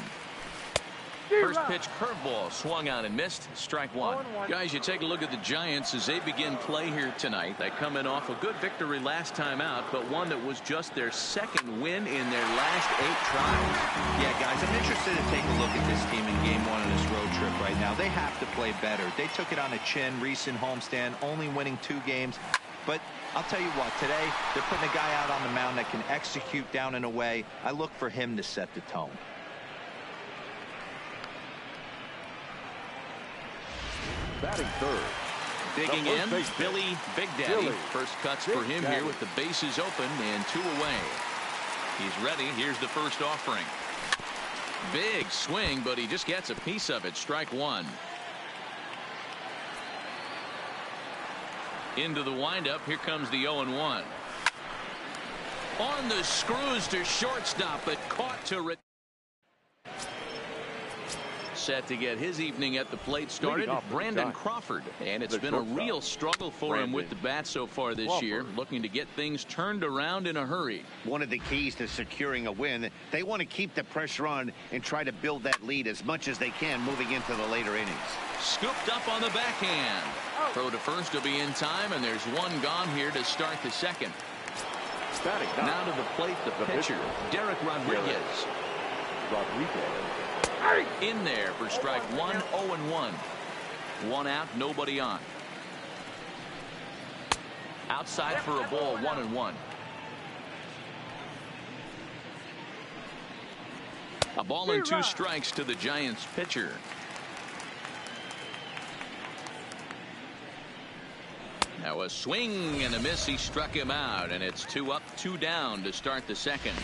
First pitch curveball swung on and missed. Strike 1. Guys, you take a look at the Giants as they begin play here tonight. They come in off a good victory last time out, but one that was just their 2nd win in their last 8 tries. Yeah, guys, I'm interested to take a look at this team in game 1 of this road trip right now. They have to play better. They took it on the chin, recent homestand, only winning 2 games. But I'll tell you what, today they're putting a guy out on the mound that can execute down and away. I look for him to set the tone. Batting third. Digging in, Billy Big Daddy. First cuts for him here with the bases open and 2 away. He's ready. Here's the first offering. Big swing, but he just gets a piece of it. Strike 1. Into the windup. Here comes the 0-1. On the screws to shortstop, but caught to set to get his evening at the plate started, Brandon Crawford. And it's been a real struggle for him with the bat so far this year, looking to get things turned around in a hurry. One of the keys to securing a win, they want to keep the pressure on and try to build that lead as much as they can moving into the later innings. Scooped up on the backhand. Throw to first will be in time, and there's 1 gone here to start the second. Now to the plate, the pitcher, Derek Rodriguez. In there for strike 1, 0-1. 1 out, nobody on. Outside for a ball, 1-1. A ball and 2 strikes to the Giants pitcher. Now a swing and a miss. He struck him out, and it's 2 up, 2 down to start the second.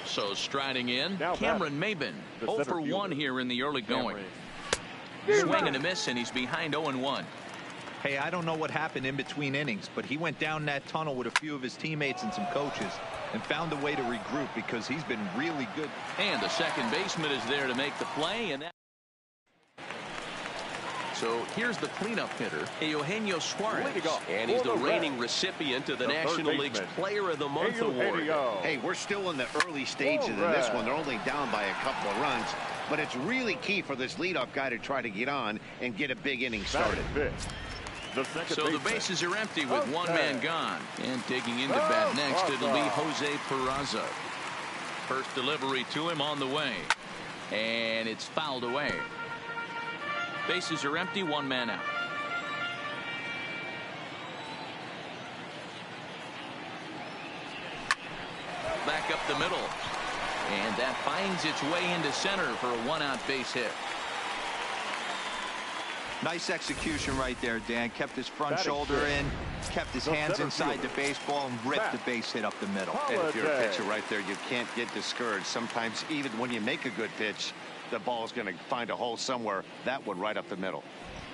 So striding in, Cameron Maben, 0 for 1 here in the early going. Swing and a miss, and he's behind 0-1. Hey, I don't know what happened in between innings, but he went down that tunnel with a few of his teammates and some coaches and found a way to regroup because he's been really good. And the second baseman is there to make the play, and that. So here's the cleanup hitter, Eugenio Suarez. And he's the reigning recipient of the National League's Player of the Month award. Hey, we're still in the early stages of this one. They're only down by a couple of runs. But it's really key for this leadoff guy to try to get on and get a big inning started. So the bases are empty with 1 man gone. And digging into bat next, it'll be Jose Peraza. First delivery to him on the way. And it's fouled away. Bases are empty, 1 man out. Back up the middle. And that finds its way into center for a 1-out base hit. Nice execution right there, Dan. Kept his front shoulder in, kept his hands inside the baseball, and ripped the base hit up the middle. And if you're a pitcher right there, you can't get discouraged. Sometimes even when you make a good pitch, the ball's going to find a hole somewhere. That one right up the middle.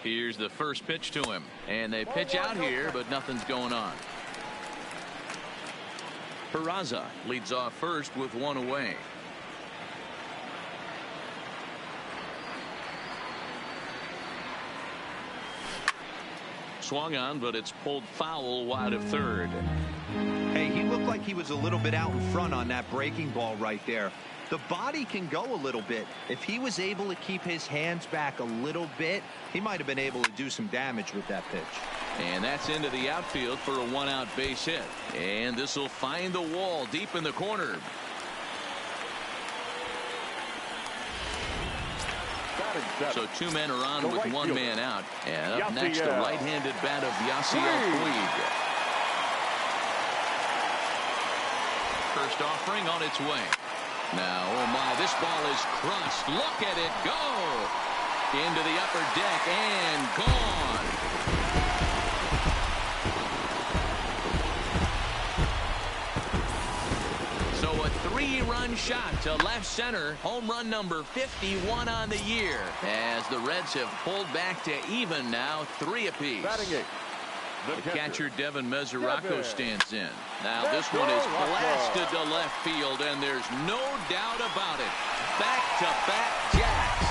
Here's the first pitch to him. And they pitch out here, but nothing's going on. Peraza leads off first with 1 away. Swung on, but it's pulled foul wide of third. Hey, he looked like he was a little bit out in front on that breaking ball right there. The body can go a little bit. If he was able to keep his hands back a little bit, he might have been able to do some damage with that pitch. And that's into the outfield for a 1-out base hit. And this will find the wall deep in the corner. So 2 men are on with 1 man out. And up next, the right-handed bat of Yasiel Puig. First offering on its way. Now, oh my, this ball is crushed. Look at it go. Into the upper deck and gone. So a 3-run shot to left center. Home run number 51 on the year. As the Reds have pulled back to even now, 3 apiece. The catcher Devin Mesoraco stands in. Now this one is blasted to left field, and there's no doubt about it. Back-to-back jacks.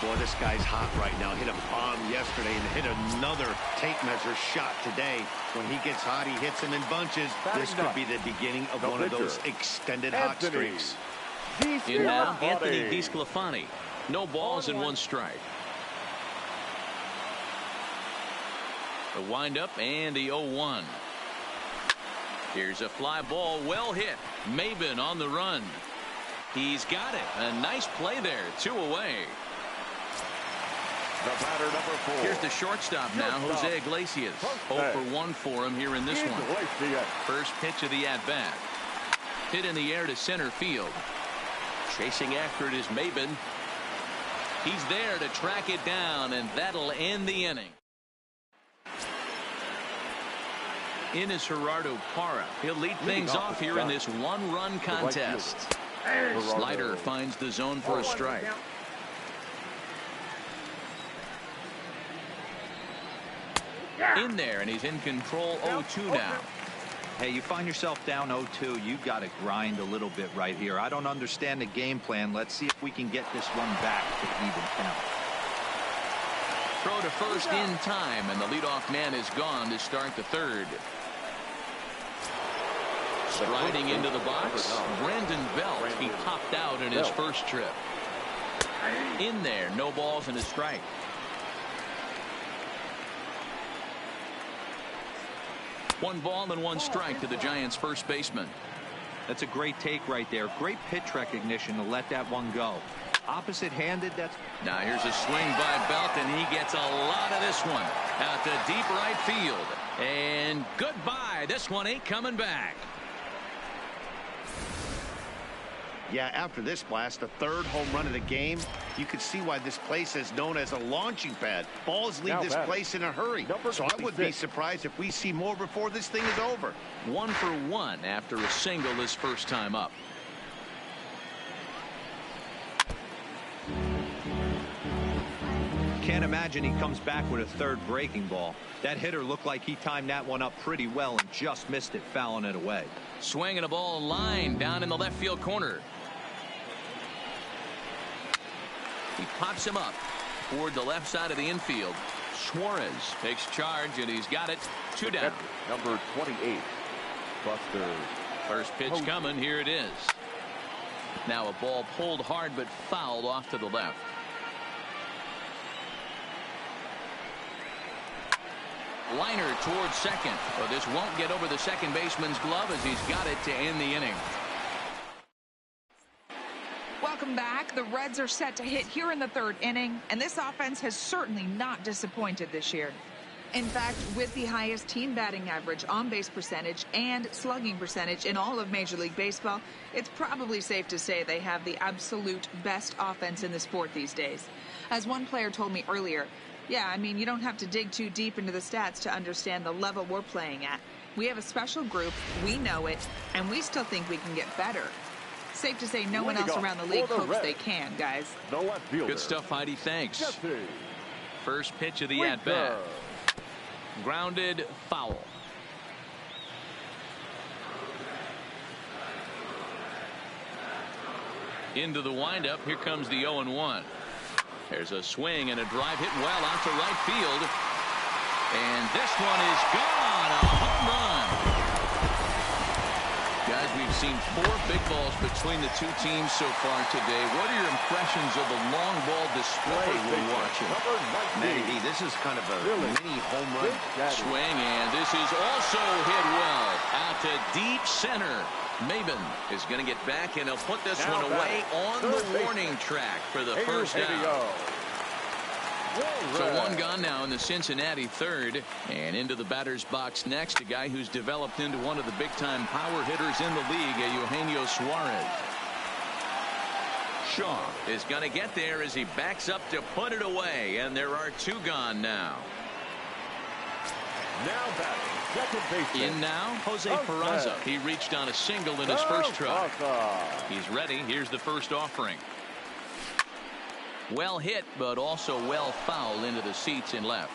Boy, this guy's hot right now. Hit a bomb yesterday and hit another tape measure shot today. When he gets hot, he hits them in bunches. This could be the beginning of one of those extended hot streaks. In now, Anthony DeSclafani. No balls and 1 strike. The windup and the 0-1. Here's a fly ball, well hit. Maben on the run. He's got it. A nice play there. 2 away. The batter, number 4. Here's the shortstop now, Jose Iglesias. 0 for 1 for him here in this one. First pitch of the at-bat. Hit in the air to center field. Chasing after it is Maben. He's there to track it down, and that'll end the inning. In is Gerardo Parra. He'll lead things off here in this one-run contest. Slider finds the zone for a strike. In there, and he's in control 0-2 now. Hey, you find yourself down 0-2, you've got to grind a little bit right here. I don't understand the game plan. Let's see if we can get this one back to even count. Throw to first in time, and the leadoff man is gone to start the third. Striding into the box, Brandon Belt. He popped out in his first trip. In there, no balls and a strike. One ball and one strike to the Giants' first baseman. That's a great take right there. Great pitch recognition to let that one go. Opposite-handed, that's... Now here's a swing by Belt, and he gets a lot of this one out to deep right field. And goodbye. This one ain't coming back. Yeah, after this blast, the third home run of the game, you could see why this place is known as a launching pad. Balls leave this place in a hurry. So I would be surprised if we see more before this thing is over. 1 for 1 after a single his first time up. Can't imagine he comes back with a third breaking ball. That hitter looked like he timed that one up pretty well and just missed it, fouling it away. Swinging a ball line down in the left field corner. He pops him up toward the left side of the infield. Suarez takes charge, and he's got it. 2 down. Number 28, Buster. First pitch coming. Here it is. Now a ball pulled hard but fouled off to the left. Liner towards second. But this won't get over the second baseman's glove as he's got it to end the inning. Welcome back. The Reds are set to hit here in the third inning, and this offense has certainly not disappointed this year. In fact, with the highest team batting average, on-base percentage, and slugging percentage in all of Major League Baseball, it's probably safe to say they have the absolute best offense in the sport these days. As one player told me earlier, yeah, I mean, you don't have to dig too deep into the stats to understand the level we're playing at. We have a special group, we know it, and we still think we can get better. Safe to say no one else around the league hopes they can, guys. Good stuff, Heidi. Thanks. First pitch of the at-bat. Grounded, foul. Into the windup. Here comes the 0-1. There's a swing and a drive hit well out to right field. And this one is gone. A home run. Guys, we've seen 4 big balls between the two teams so far today. What are your impressions of the long ball display we're watching? Maybe this is kind of a mini home run. Swing, and this is also hit well out to deep center. Maben is going to get back, and he'll put this one away on the warning track for the first out. So one gone now in the Cincinnati third, and into the batter's box next, a guy who's developed into one of the big-time power hitters in the league, Eugenio Suarez. Shaw is going to get there as he backs up to put it away, and there are 2 gone now. Now batting, second baseman. In now, Jose Peraza. He reached on a single in his first try. He's ready. Here's the first offering. Well hit, but also well fouled into the seats in left.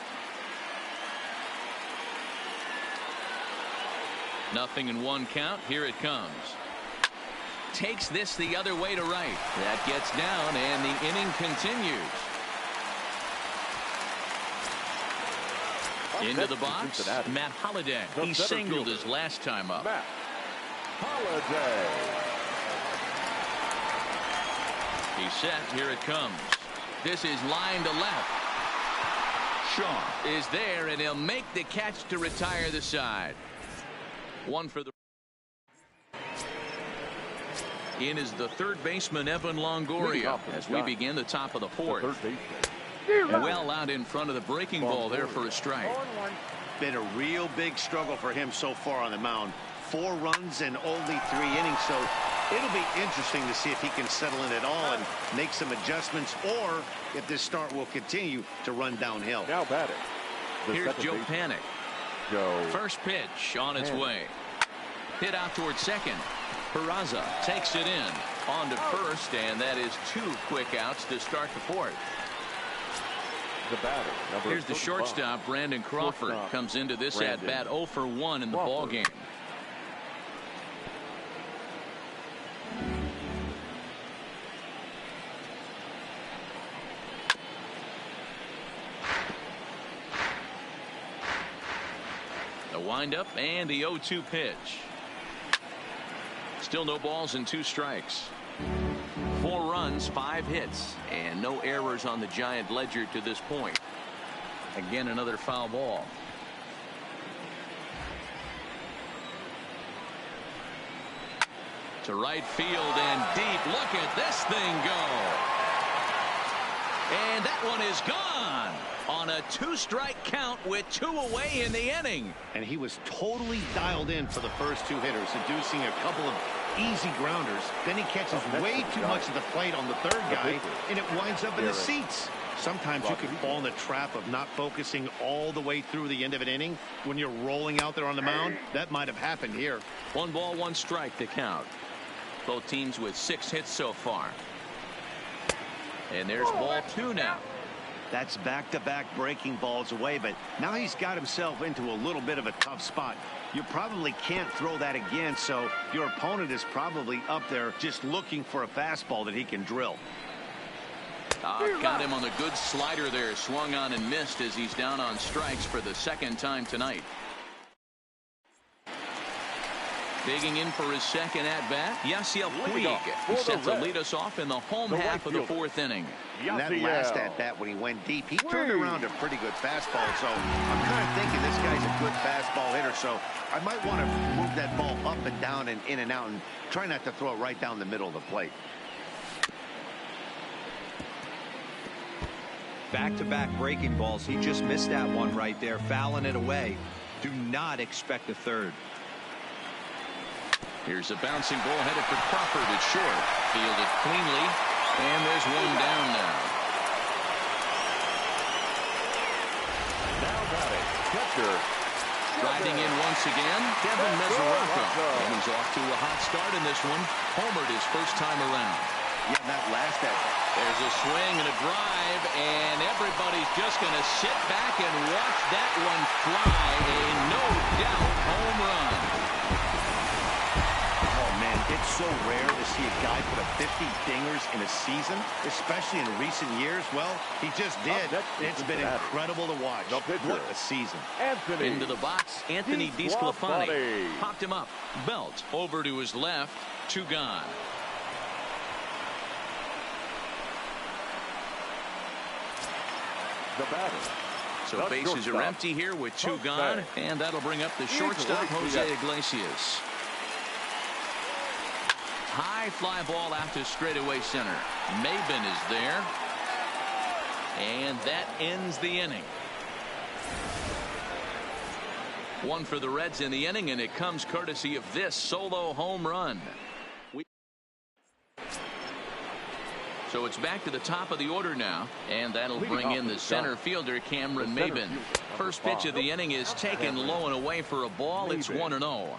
0-1 count. Here it comes. Takes this the other way to right. That gets down, and the inning continues. Into the box, Matt Holliday. He singled his last time up. Matt Holliday. He's set. Here it comes. This is line to left. Shaw is there, and he'll make the catch to retire the side. 1 for the... In is the third baseman, Evan Longoria, as we begin the top of the 4th. Well out in front of the breaking ball there for a strike. Been a real big struggle for him so far on the mound. 4 runs in only 3 innings, so it'll be interesting to see if he can settle in at all and make some adjustments, or if this start will continue to run downhill. Now batting. Here's Joe Panic. First pitch on its way. Hit out towards second. Peraza takes it in. On to first, and that is 2 quick outs to start the 4th. The batter, here's the shortstop, Brandon Crawford. Comes into this at-bat 0 for 1 in the ball game. The windup and the 0-2 pitch. Still no balls and 2 strikes. 4 runs, 5 hits, and no errors on the Giant ledger to this point. Again, another foul ball. To right field and deep. Look at this thing go. And that one is gone on a 2-strike count with 2 away in the inning. And he was totally dialed in for the first 2 hitters, inducing a couple of easy grounders. Then he catches way too much of the plate on the 3rd guy, and it winds up in the seats. Sometimes you can fall in the trap of not focusing all the way through the end of an inning. When you're rolling out there on the mound, that might have happened here. 1 ball, 1 strike to count. Both teams with 6 hits so far. And there's ball 2 now. That's back-to-back breaking balls away, but now he's got himself into a little bit of a tough spot. You probably can't throw that again, so your opponent is probably up there just looking for a fastball that he can drill. Got him on the good slider there. Swung on and missed as he's down on strikes for the 2nd time tonight. Digging in for his 2nd at-bat, Yasiel Puig. He set to lead us off in the home half of the 4th inning. And that last at-bat when he went deep, he turned around a pretty good fastball. So I'm kind of thinking this guy's a good fastball hitter. So I might want to move that ball up and down and in and out and try not to throw it right down the middle of the plate. Back-to-back breaking balls. He just missed that one right there, fouling it away. Do not expect a 3rd. Here's a bouncing ball headed for Crawford at short. Fielded cleanly, and there's 1 down now. Now batting, catcher. Driving in once again, Devin Mesoraco. And he's off to a hot start in this one. Homered his first time around. Yeah, that last at-bat. There's a swing and a drive, and everybody's just going to sit back and watch that one fly. A no-doubt home run. It's so rare to see a guy put up 50 dingers in a season, especially in recent years. Well, he just did. It's been incredible to watch. What a season. Into the box, Anthony DeSclafani. Popped him up. Belt over to his left. 2 gone. The batter. So bases are empty here with 2 gone, and that'll bring up the shortstop, Jose Iglesias. High fly ball out to straightaway center. Maben is there. And that ends the inning. 1 for the Reds in the inning, and it comes courtesy of this solo home run. So it's back to the top of the order now, and that'll bring in the center fielder, Cameron Maben. First pitch of the inning is taken low and away for a ball. It's 1-0.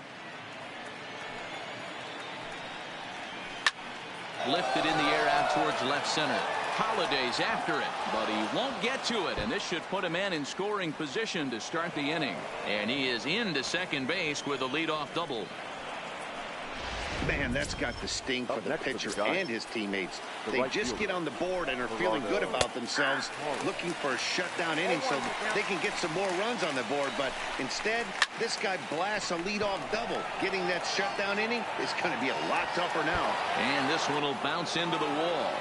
Lifted in the air out towards left center. Holiday's after it, but he won't get to it, and this should put a man in scoring position to start the inning. And he is into second base with a leadoff double. Man, that's got the sting for the pitcher and his teammates. They just get on the board and are feeling good about themselves, looking for a shutdown inning so they can get some more runs on the board. But instead, this guy blasts a leadoff double. Getting that shutdown inning is going to be a lot tougher now. And this one will bounce into the wall.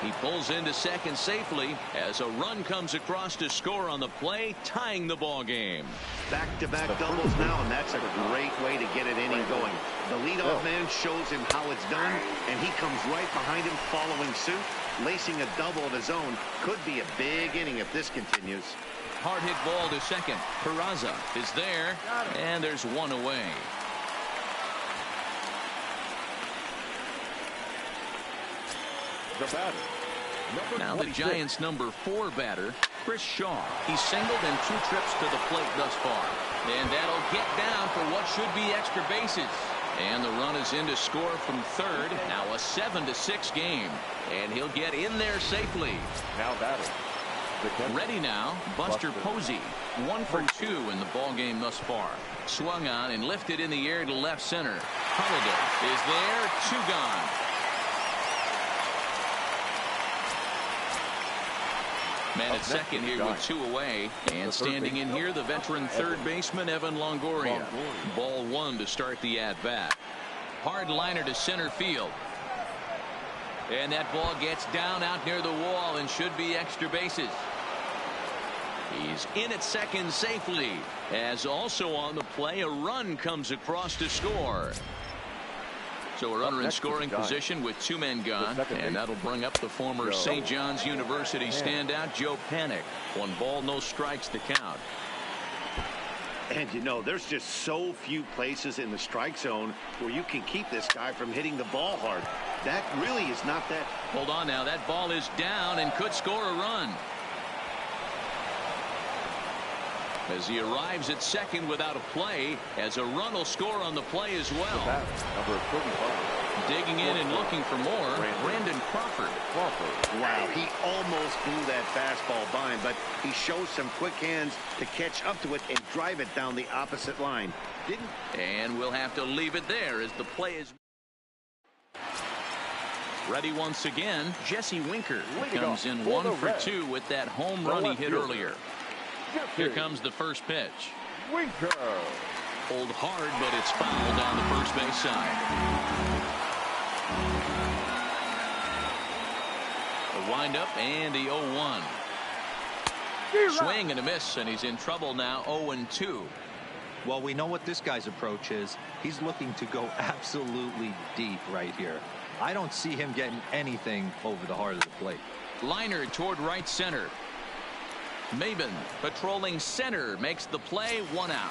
He pulls into second safely as a run comes across to score on the play, tying the ball game. Back-to-back doubles now, and that's a great way to get an inning going. The leadoff man shows him how it's done, and he comes right behind him following suit. Lacing a double of his own could be a big inning if this continues. Hard hit ball to second. Peraza is there, and there's one away. The batter. Now the Giants' number 4 batter, Chris Shaw. He's singled in 2 trips to the plate thus far. And that'll get down for what should be extra bases. And the run is in to score from third. Now a 7-6 game. And he'll get in there safely. Now batting. Ready now, Buster Posey. 1 for 2 in the ball game thus far. Swung on and lifted in the air to left center. Holiday is there, 2 gone. Man at second here with 2 away. And standing in here, the veteran third baseman, Evan Longoria. Ball 1 to start the at-bat. Hard liner to center field. And that ball gets down out near the wall and should be extra bases. He's in at second safely. As also on the play, a run comes across to score. So a runner in scoring position with 2 men gone, and that'll bring up the former St. John's University standout, Joe Panik. 1 ball, no strikes to count. And you know, there's just so few places in the strike zone where you can keep this guy from hitting the ball hard. That really is not that. Hold on now, that ball is down and could score a run. As he arrives at second without a play, as a run will score on the play as well. Number 35. Digging in and looking for more, Brandon Crawford. Wow, he almost blew that fastball by him, but he shows some quick hands to catch up to it and drive it down the opposite line. And we'll have to leave it there as the play is ready once again. Jesse Winker comes in 1 for 2 with that home run he hit earlier. Here comes the first pitch. Winker. Hold hard, but it's fouled down the first base side. The windup and the 0-1. Swing and a miss, and he's in trouble now. 0-2. Well, we know what this guy's approach is. He's looking to go absolutely deep right here. I don't see him getting anything over the heart of the plate. Liner toward right center. Maben patrolling center makes the play. 1 out.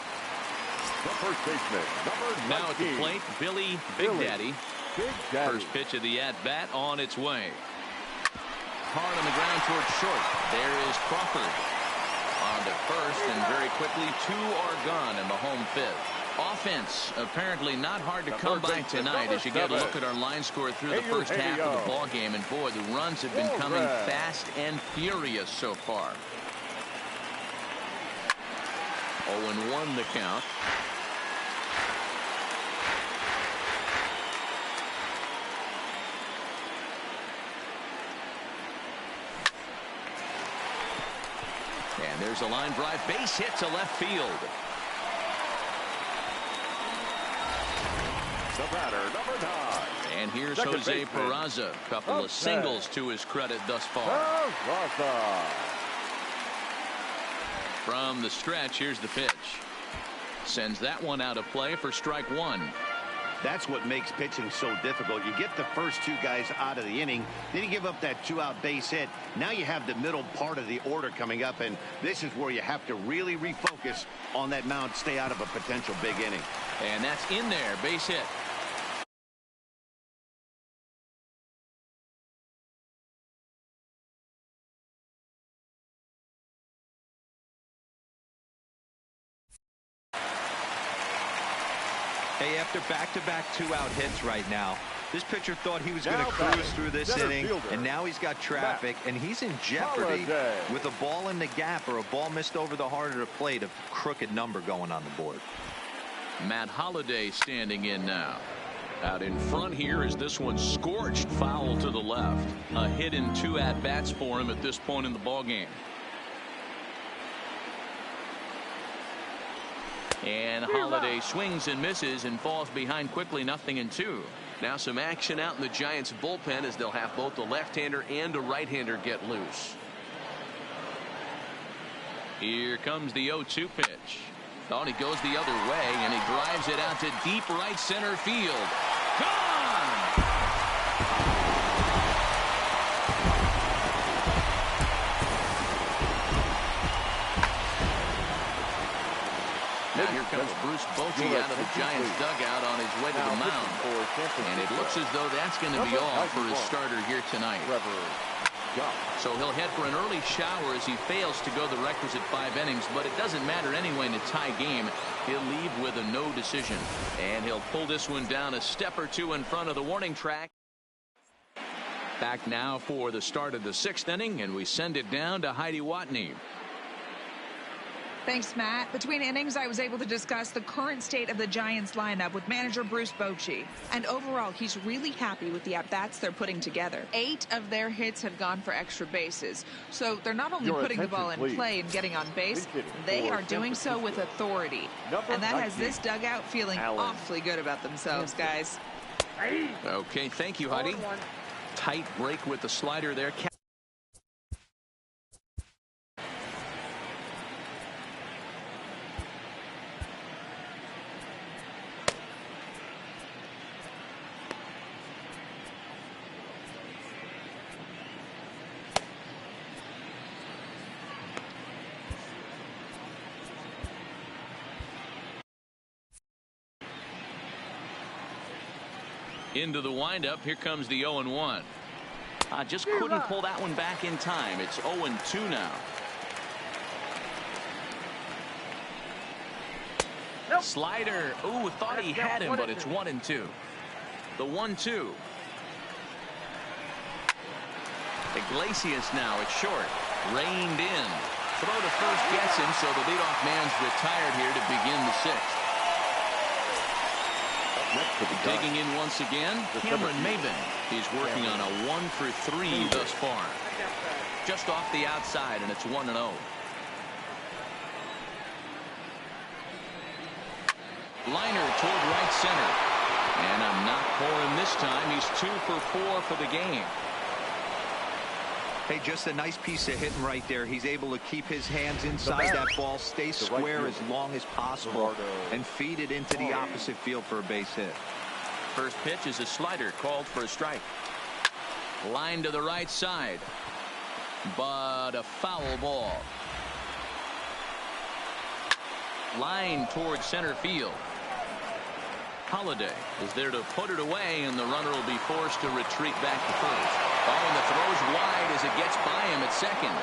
The first baseman, number 19. Now at the plate, Billy Big Daddy. First pitch of the at-bat on its way. Hard on the ground towards short. There is Crawford. On to first, and very quickly 2 are gone in the home 5th. Offense apparently not hard to come by tonight as you get a look at our line score through the first half of the ball game. And boy, the runs have been coming fast and furious so far. 0-1 the count. And there's a line drive. Base hit to left field. The batter, number 9. And here's Jose Peraza. Couple of singles to his credit thus far. Peraza. From the stretch, here's the pitch. Sends that one out of play for strike 1. That's what makes pitching so difficult. You get the first 2 guys out of the inning, then you give up that 2-out base hit. Now you have the middle part of the order coming up, and this is where you have to really refocus on that mound, stay out of a potential big inning. And that's in there, base hit. Hey, after back-to-back 2-out hits right now, this pitcher thought he was going to cruise through this inning, and now he's got traffic, and he's in jeopardy with a ball in the gap or a ball missed over the heart of the plate, a crooked number going on the board. Matt Holliday standing in now. Out in front here is this one scorched foul to the left. A hit in 2 at-bats for him at this point in the ball game. And Holliday swings and misses and falls behind quickly, 0-2. Now some action out in the Giants bullpen as they'll have both a left-hander and a right-hander get loose. Here comes the 0-2 pitch. Oh, and he goes the other way, and he drives it out to deep right center field. Gone! Now here comes Bruce Bochy out of the Giants dugout on his way to the mound. And it looks as though that's going to be all for his starter here tonight. So he'll head for an early shower as he fails to go the requisite 5 innings, but it doesn't matter anyway in a tie game. He'll leave with a no decision, and he'll pull this one down a step or two in front of the warning track. Back now for the start of the 6th inning, and we send it down to Heidi Watney. Thanks, Matt. Between innings, I was able to discuss the current state of the Giants lineup with manager Bruce Bochy. And overall, he's really happy with the at-bats they're putting together. 8 of their hits have gone for extra bases. So they're not only putting the ball in play and getting on base, they are doing so with authority. And that has this dugout feeling awfully good about themselves, guys. Okay, thank you, Heidi. Tight break with the slider there. Into the windup. Here comes the 0-1. Just couldn't pull that one back in time. It's 0-2 now. Slider. Ooh, thought he had him, but it's 1-2. The 1-2. Iglesias now. It's short. Reined in. Throw to first gets him, so the leadoff man's retired here to begin the 6th. Digging in once again, Cameron Maben. He's working on a 1-for-3 thus far. Just off the outside, and it's 1-0. Liner toward right center. And a knock for him this time. He's 2 for 4 for the game. Hey, just a nice piece of hitting right there. He's able to keep his hands inside that ball, stay square as long as possible, and feed it into the opposite field for a base hit. First pitch is a slider called for a strike. Line to the right side, but a foul ball. Line towards center field. Holiday is there to put it away, and the runner will be forced to retreat back to first. Oh, and the throw's wide as it gets by him at second.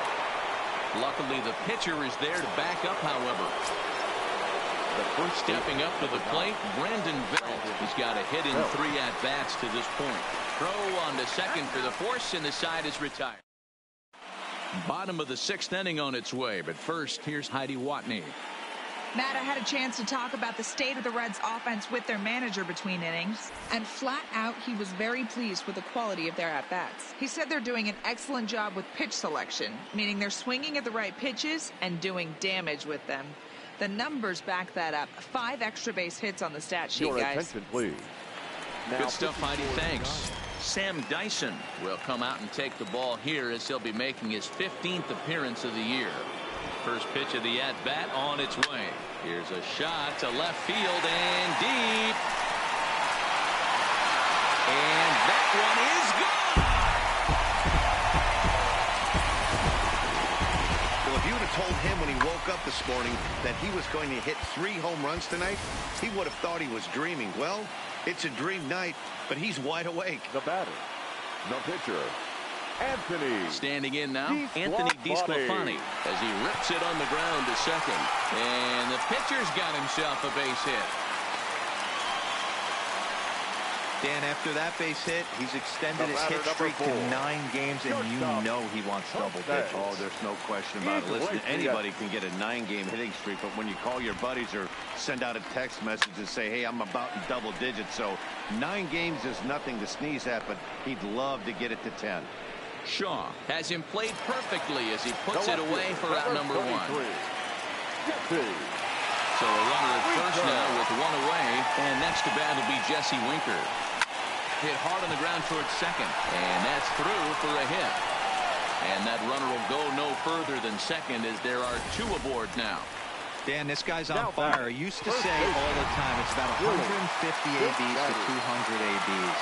Luckily, the pitcher is there to back up, however. Stepping up to the plate, Brandon Belt. He's got a hit in 3 at-bats to this point. Throw on to second for the force, and the side is retired. Bottom of the 6th inning on its way, but first, here's Heidi Watney. Matt, I had a chance to talk about the state of the Reds offense with their manager between innings, and flat out he was very pleased with the quality of their at-bats. He said they're doing an excellent job with pitch selection, meaning they're swinging at the right pitches and doing damage with them. The numbers back that up. 5 extra base hits on the stat sheet, Your guys. attention, please. Now, good stuff, Heidi. Thanks. Sam Dyson will come out and take the ball here as he'll be making his 15th appearance of the year. First pitch of the at-bat on its way. Here's a shot to left field and deep. And that one is gone. Well, if you would have told him when he woke up this morning that he was going to hit 3 home runs tonight, he would have thought he was dreaming. Well, it's a dream night, but he's wide awake. The batter, the pitcher, Anthony. Standing in now, Anthony DeSclafani as he rips it on the ground to second. And the pitcher's got himself a base hit. Dan, after that base hit, he's extended his hit streak to 9 games, and you know he wants double digits. Oh, there's no question about it. Listen, anybody can get a 9-game hitting streak, but when you call your buddies or send out a text message and say, hey, I'm about in double digits, so 9 games is nothing to sneeze at, but he'd love to get it to 10. Shaw has him played perfectly as he puts it away for out number 1. So a runner at first now with 1 away, and next to bat will be Jesse Winker. Hit hard on the ground towards second, and that's through for a hit. And that runner will go no further than second as there are 2 aboard now. Dan, this guy's on fire. I used to say all the time it's about 150 ABs to 200 ABs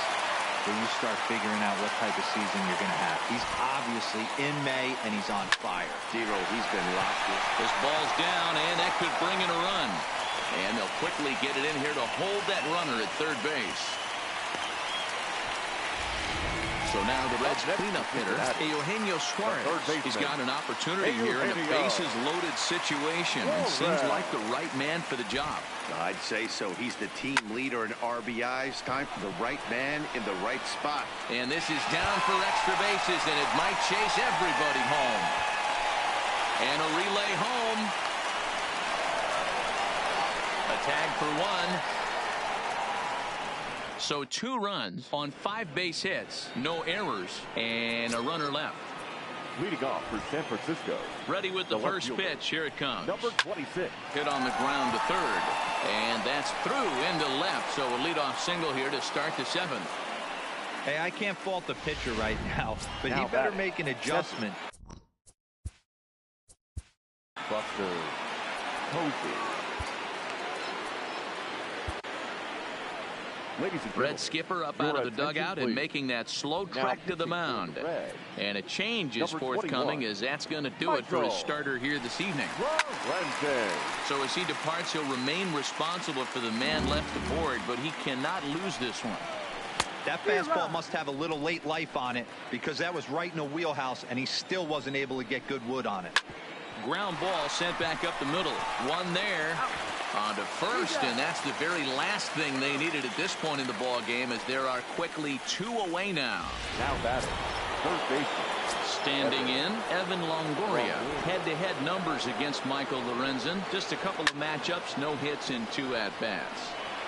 where you start figuring out what type of season you're going to have. He's obviously in May, and he's on fire. Zero, he's been locked in. This ball's down, and that could bring in a run. And they'll quickly get it in here to hold that runner at third base. So now the Reds cleanup hitter, Eugenio Suarez. He's got an opportunity here in a bases-loaded situation. And seems like the right man for the job. I'd say so. He's the team leader in RBIs. Time for the right man in the right spot. And this is down for extra bases, and it might chase everybody home. And a relay home. A tag for one. So 2 runs on 5 base hits, no errors, and a runner left. Leading off for San Francisco. Ready with the first pitch. Here it comes. Number 26. Hit on the ground to third. And that's through into left. So a leadoff single here to start the 7th. Hey, I can't fault the pitcher right now, but he better make an adjustment. Buster Posey. Red skipper up out of the dugout and making that slow trek to the mound. And a change is forthcoming, as that's going to do it for his starter here this evening. So as he departs, he'll remain responsible for the man left aboard, but he cannot lose this one. That fastball must have a little late life on it, because that was right in the wheelhouse, and he still wasn't able to get good wood on it. Ground ball sent back up the middle. One there. On to first, and that's the very last thing they needed at this point in the ball game, as there are quickly 2 away now. Now batting, third baseman. Standing in, Evan Longoria. Head-to-head numbers against Michael Lorenzen. Just a couple of matchups, no hits in 2 at-bats.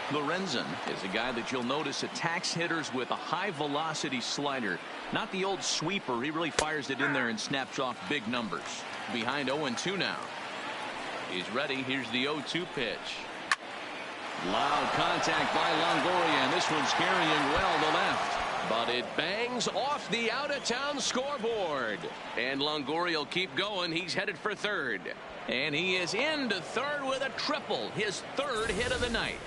Lorenzen is a guy that you'll notice attacks hitters with a high-velocity slider. Not the old sweeper. He really fires it in there and snaps off big numbers. Behind 0-2 now. He's ready. Here's the 0-2 pitch. Loud contact by Longoria, and this one's carrying well to left. But it bangs off the out-of-town scoreboard. And Longoria will keep going. He's headed for third. And he is into third with a triple. His 3rd hit of the night.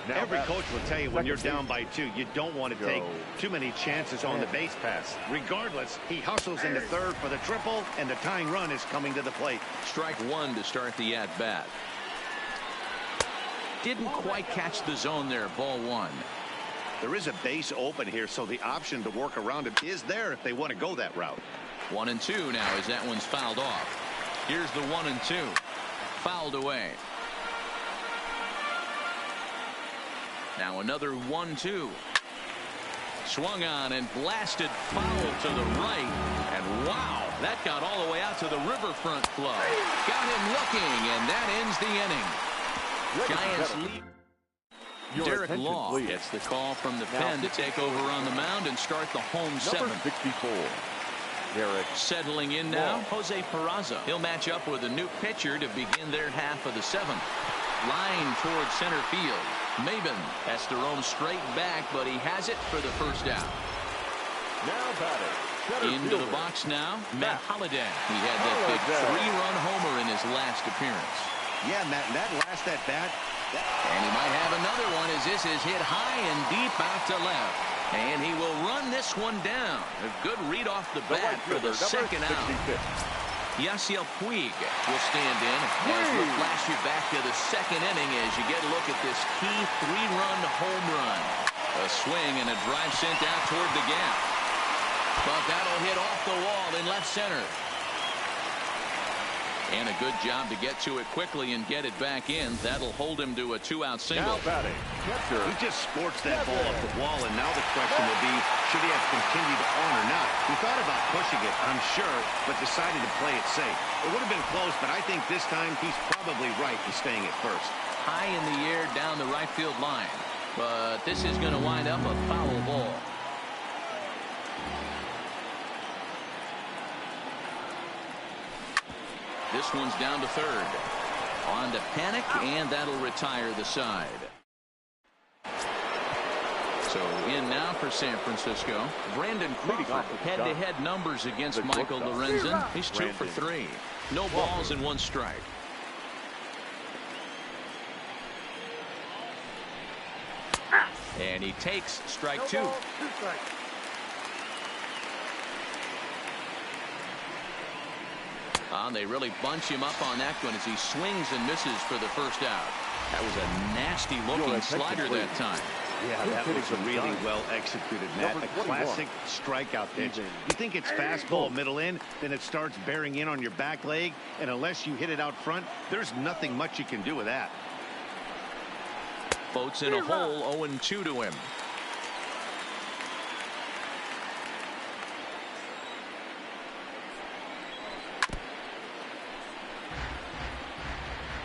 Now every coach will tell you when you're down by 2, you don't want to take too many chances on the base pass. Regardless, he hustles into third for the triple, and the tying run is coming to the plate. Strike 1 to start the at-bat. Didn't quite catch the zone there. Ball 1. There is a base open here, so the option to work around it is there if they want to go that route. 1-2 now as that one's fouled off. Here's the 1-2. Fouled away. Now another 1-2. Swung on and blasted foul to the right. And wow, that got all the way out to the riverfront club. Got him looking, and that ends the inning. Giants lead. Derek Law gets the call from the pen to take over on the mound and start the home 7th. Number 64. Derek. Settling in now, Jose Peraza. He'll match up with a new pitcher to begin their half of the 7th. Line towards center field. Maben has to roam straight back, but he has it for the first out. Now batting. Into the box now, Matt Holliday. He had that big 3-run homer in his last appearance. Yeah, Matt, that last at-bat. And he might have another one, as this is hit high and deep out to left. And he will run this one down. A good read off the bat for the 2nd out. Yasiel Puig will stand in as we'll flash you back to the 2nd inning as you get a look at this key 3-run home run. A swing and a drive sent out toward the gap. But that'll hit off the wall in left center. And a good job to get to it quickly and get it back in. That'll hold him to a 2-out single. Now batting. He just sports that ball up the wall, and now the question will be, should he have continued on or not? He thought about pushing it, I'm sure, but decided to play it safe. It would have been close, but I think this time he's probably right in staying at first. High in the air down the right field line. But this is going to wind up a foul ball. This one's down to third. On to Panic, and that'll retire the side. So in now for San Francisco, Brandon Crawford. Head-to-head numbers against Michael Lorenzen. He's 2 for 3. No balls and 1 strike. And he takes strike 2. They really bunch him up on that one as he swings and misses for the first out. That was a nasty-looking slider that time. Yeah, that was really well executed, Matt. A classic strikeout pitch. You think it's fastball middle in, then it starts bearing in on your back leg, and unless you hit it out front, there's nothing much you can do with that. Boats in a hole, 0-2 to him.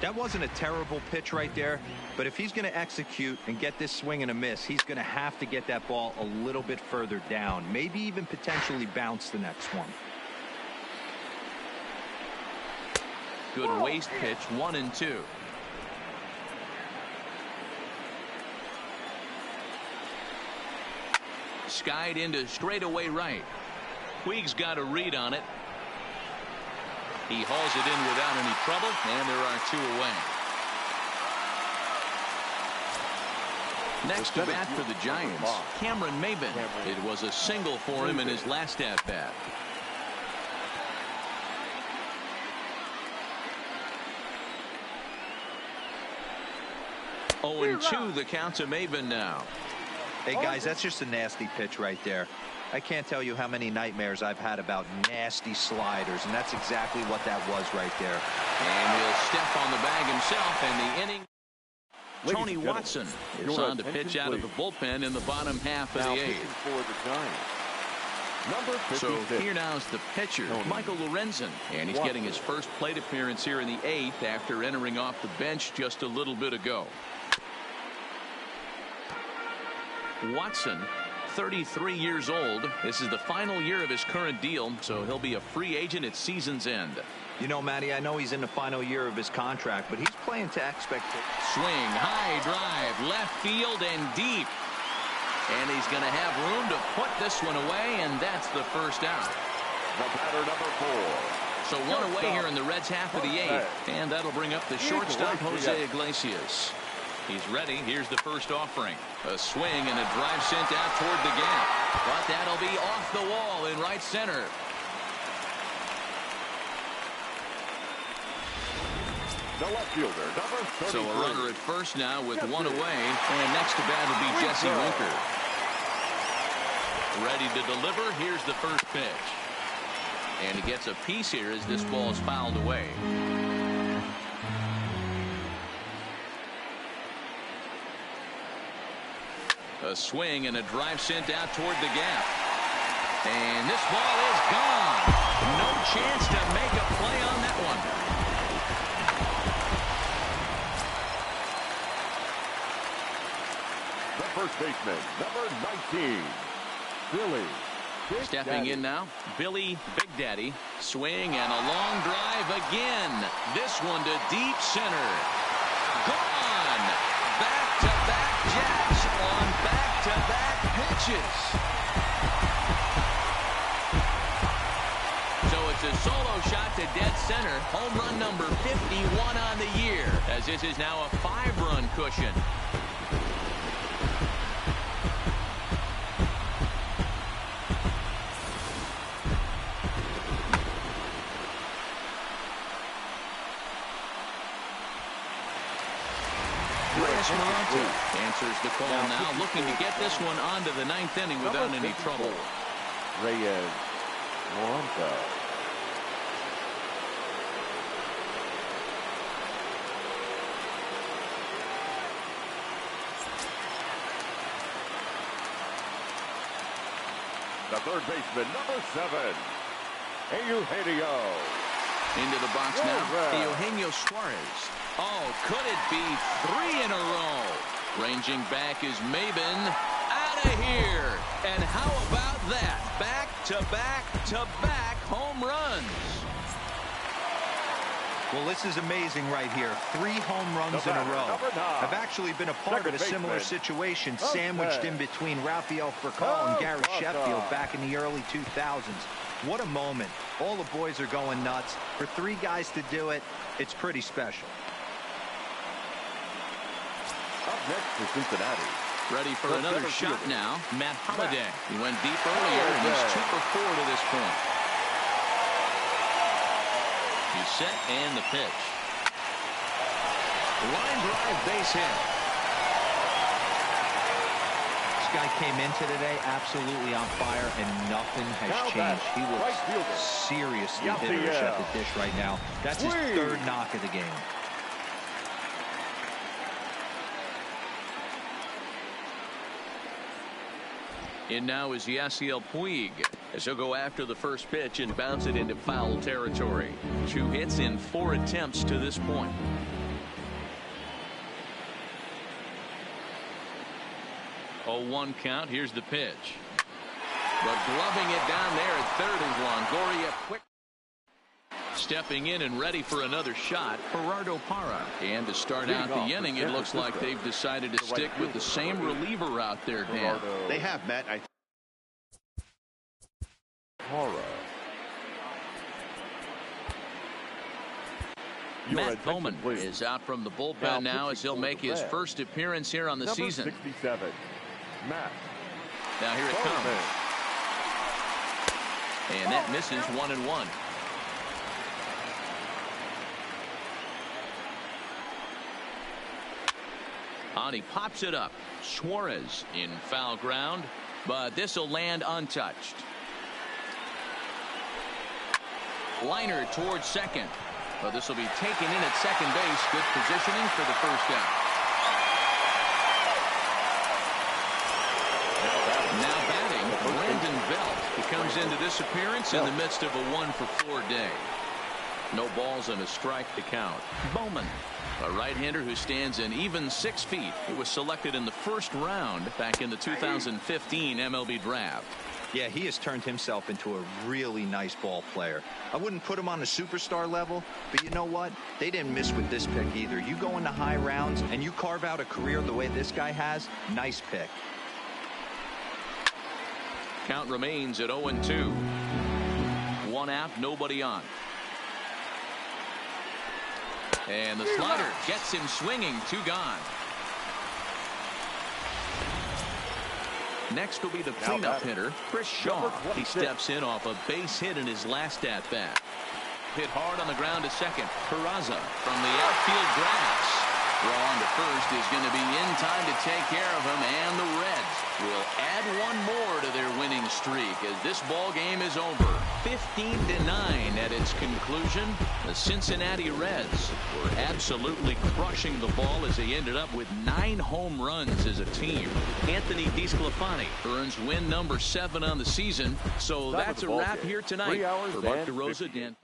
That wasn't a terrible pitch right there, but if he's going to execute and get this swing and a miss, he's going to have to get that ball a little bit further down, maybe even potentially bounce the next one. Good waist pitch, 1-2. Skied into straightaway right. Puig's got a read on it. He hauls it in without any trouble, and there are 2 away. Next to bat for the Giants, Cameron Maybin. It was a single for him in his last at-bat. 0-2 the count to Maybin now. Hey, guys, that's just a nasty pitch right there. I can't tell you how many nightmares I've had about nasty sliders, and that's exactly what that was right there. And he'll step on the bag himself, and the inning. Tony Watson is on to pitch out of the bullpen in the bottom half of the 8th. For the Giants, number 56. So here now is the pitcher, Michael Lorenzen, and he's getting his first plate appearance here in the 8th after entering off the bench just a little bit ago. Watson, 33 years old. This is the final year of his current deal, so he'll be a free agent at season's end. You know, Matty, I know he's in the final year of his contract, but he's playing to expectations. Swing, high drive, left field and deep. And he's going to have room to put this one away, and that's the first out. The batter, number 4. So 1 away here in the Reds' half of the 8th, and that'll bring up the shortstop, Jose Iglesias. He's ready. Here's the first offering. A swing and a drive sent out toward the gap. But that'll be off the wall in right center. The left fielder, number 33. So a runner at first now with 1 away. And next to bat will be Jesse Winker. Ready to deliver. Here's the first pitch. And he gets a piece here as this ball is fouled away. A swing and a drive sent out toward the gap. And this ball is gone. No chance to make a play on that one. The first baseman, number 19, Billy Big Stepping Daddy. in now, Billy Big Daddy. Swing and a long drive again. This one to deep center. Gone. Back-to-back jacks on back-to-back pitches. So it's a solo shot to dead center. Home run number 51 on the year, as this is now a 5-run cushion. Answers the call now, looking to get this one onto the 9th inning without any trouble. Reyes Moronta. The third baseman, number 7, Eugenio. Into the box now, Eugenio Suarez. Oh, could it be 3 in a row? Ranging back is Maybin. Out of here. And how about that? Back-to-back-to-back home runs. Well, this is amazing right here. 3 home runs in a row. I've actually been a part of a similar situation, sandwiched in between Rafael Furcal and Gary Sheffield back in the early 2000s. What a moment. All the boys are going nuts. For 3 guys to do it, it's pretty special. Up next to Cincinnati. Ready for another shot now, Matt Holliday. He went deep earlier, and he's 2 for 4 to this point. He's set, and the pitch. Line drive base hit. This guy came into today absolutely on fire, and nothing has changed. He looks seriously hitterish at the dish right now. That's his third knock of the game. In now is Yasiel Puig, as he'll go after the first pitch and bounce it into foul territory. 2 hits in 4 attempts to this point. Oh, 1 count. Here's the pitch. But gloving it down there at third is Longoria. Quick. Stepping in and ready for another shot, Gerardo Parra. And to start out the inning, it looks like they've decided to stick with the same reliever out there, Dan. They have, Matt. Matt Bowman is out from the bullpen now as he'll make his first appearance here on the season. 67, Matt. Now here it comes. And that misses 1-1. On he pops it up. Suarez in foul ground, but this will land untouched. Liner towards second. But this will be taken in at second base. Good positioning for the first out. Now batting, Brandon Belt. He comes into this appearance in the midst of a 1-for-4 day. No balls and a strike to count. Bowman, a right-hander who stands an even 6 feet. He was selected in the first round back in the 2015 MLB draft. Yeah, he has turned himself into a really nice ball player. I wouldn't put him on a superstar level, but you know what? They didn't miss with this pick either. You go into high rounds and you carve out a career the way this guy has, nice pick. Count remains at 0-2. 1 out, nobody on. And the slider gets him swinging. 2 gone. Next will be the cleanup hitter, Chris Shaw. He steps in off a base hit in his last at-bat. Hit hard on the ground to second. Peraza from the outfield grass. Throw on to first is going to be in time to take care of him, and the Reds will add 1 more to their winning streak as this ball game is over. 15-9 at its conclusion. The Cincinnati Reds were absolutely crushing the ball as they ended up with 9 home runs as a team. Anthony DeSclafani earns win number 7 on the season. So that's a wrap here tonight. For Mark DeRosa, Dan.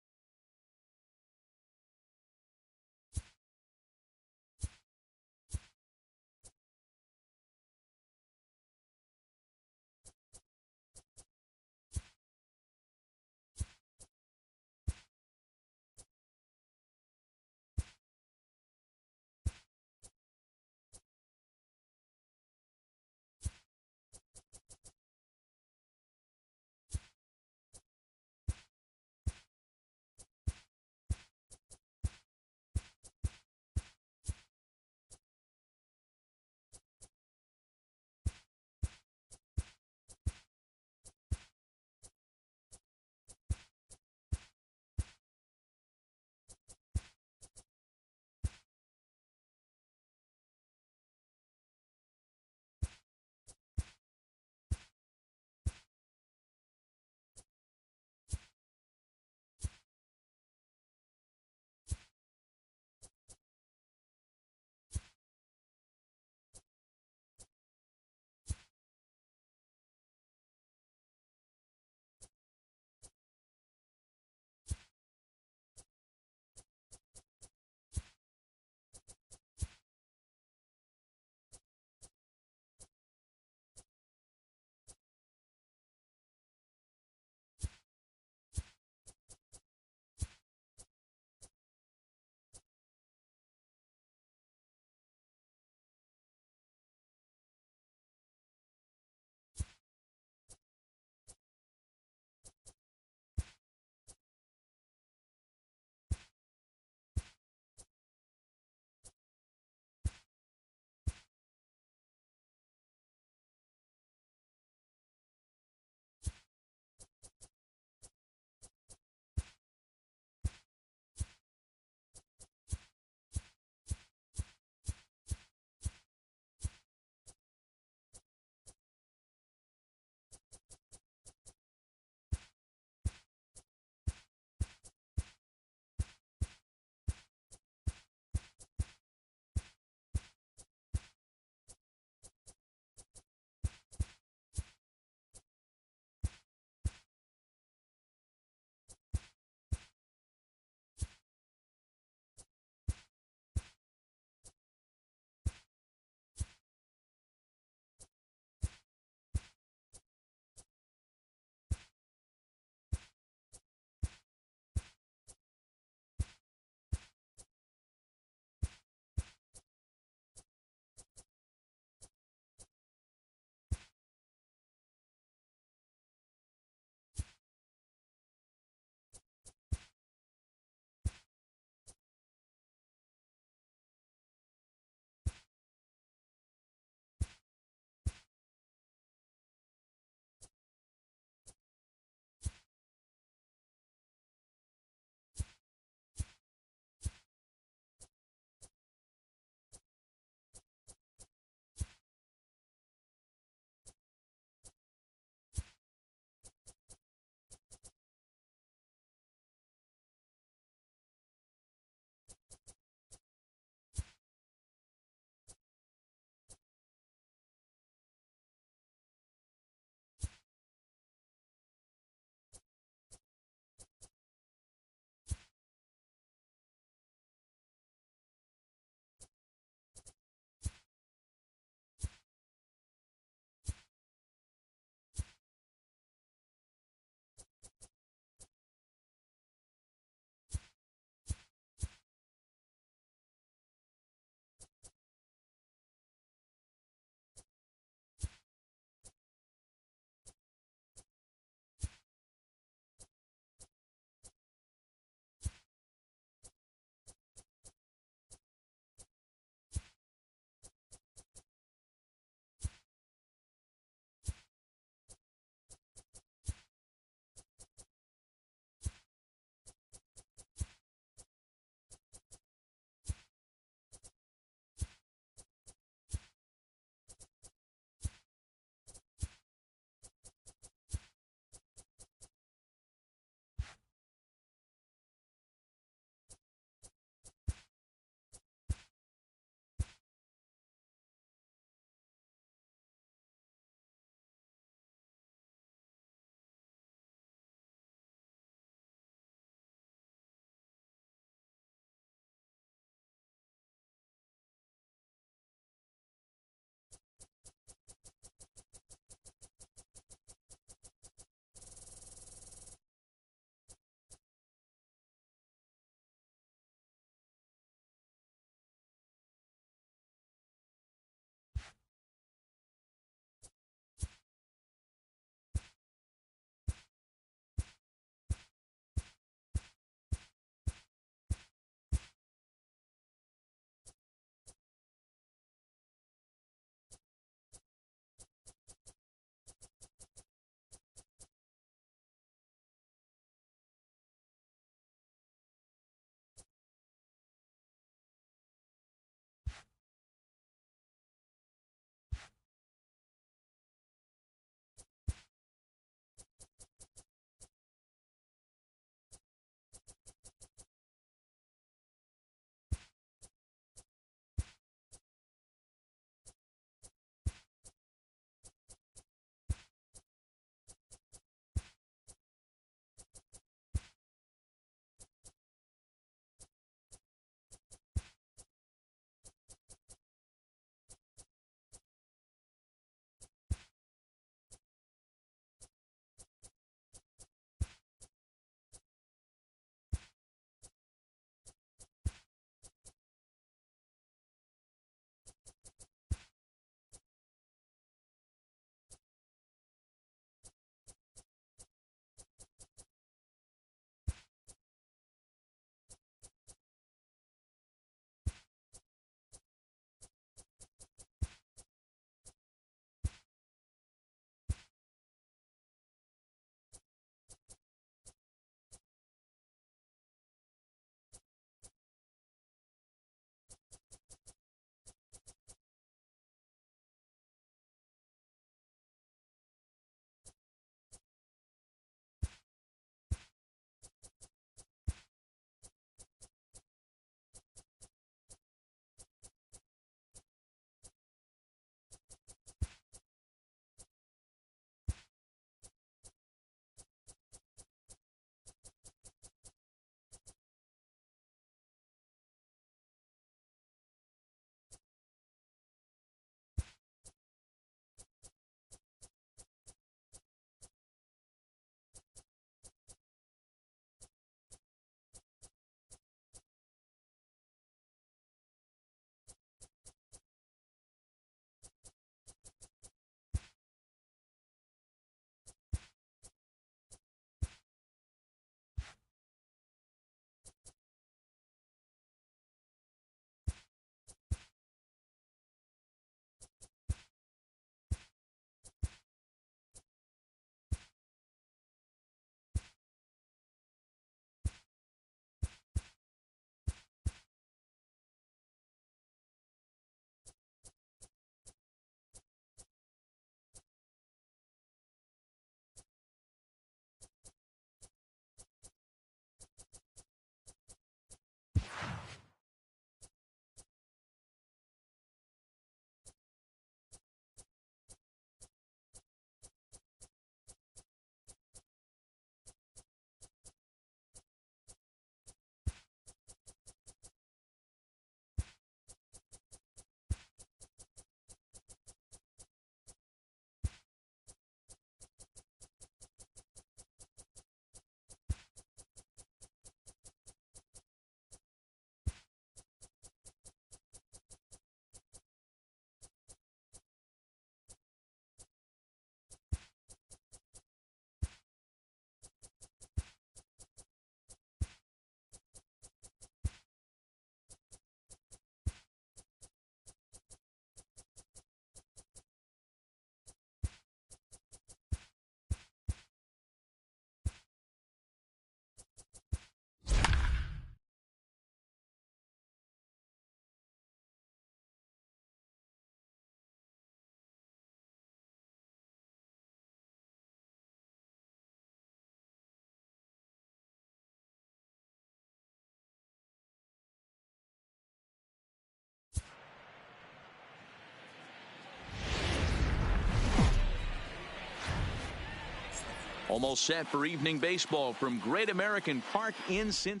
Almost set for evening baseball from Great American Park in Cincinnati.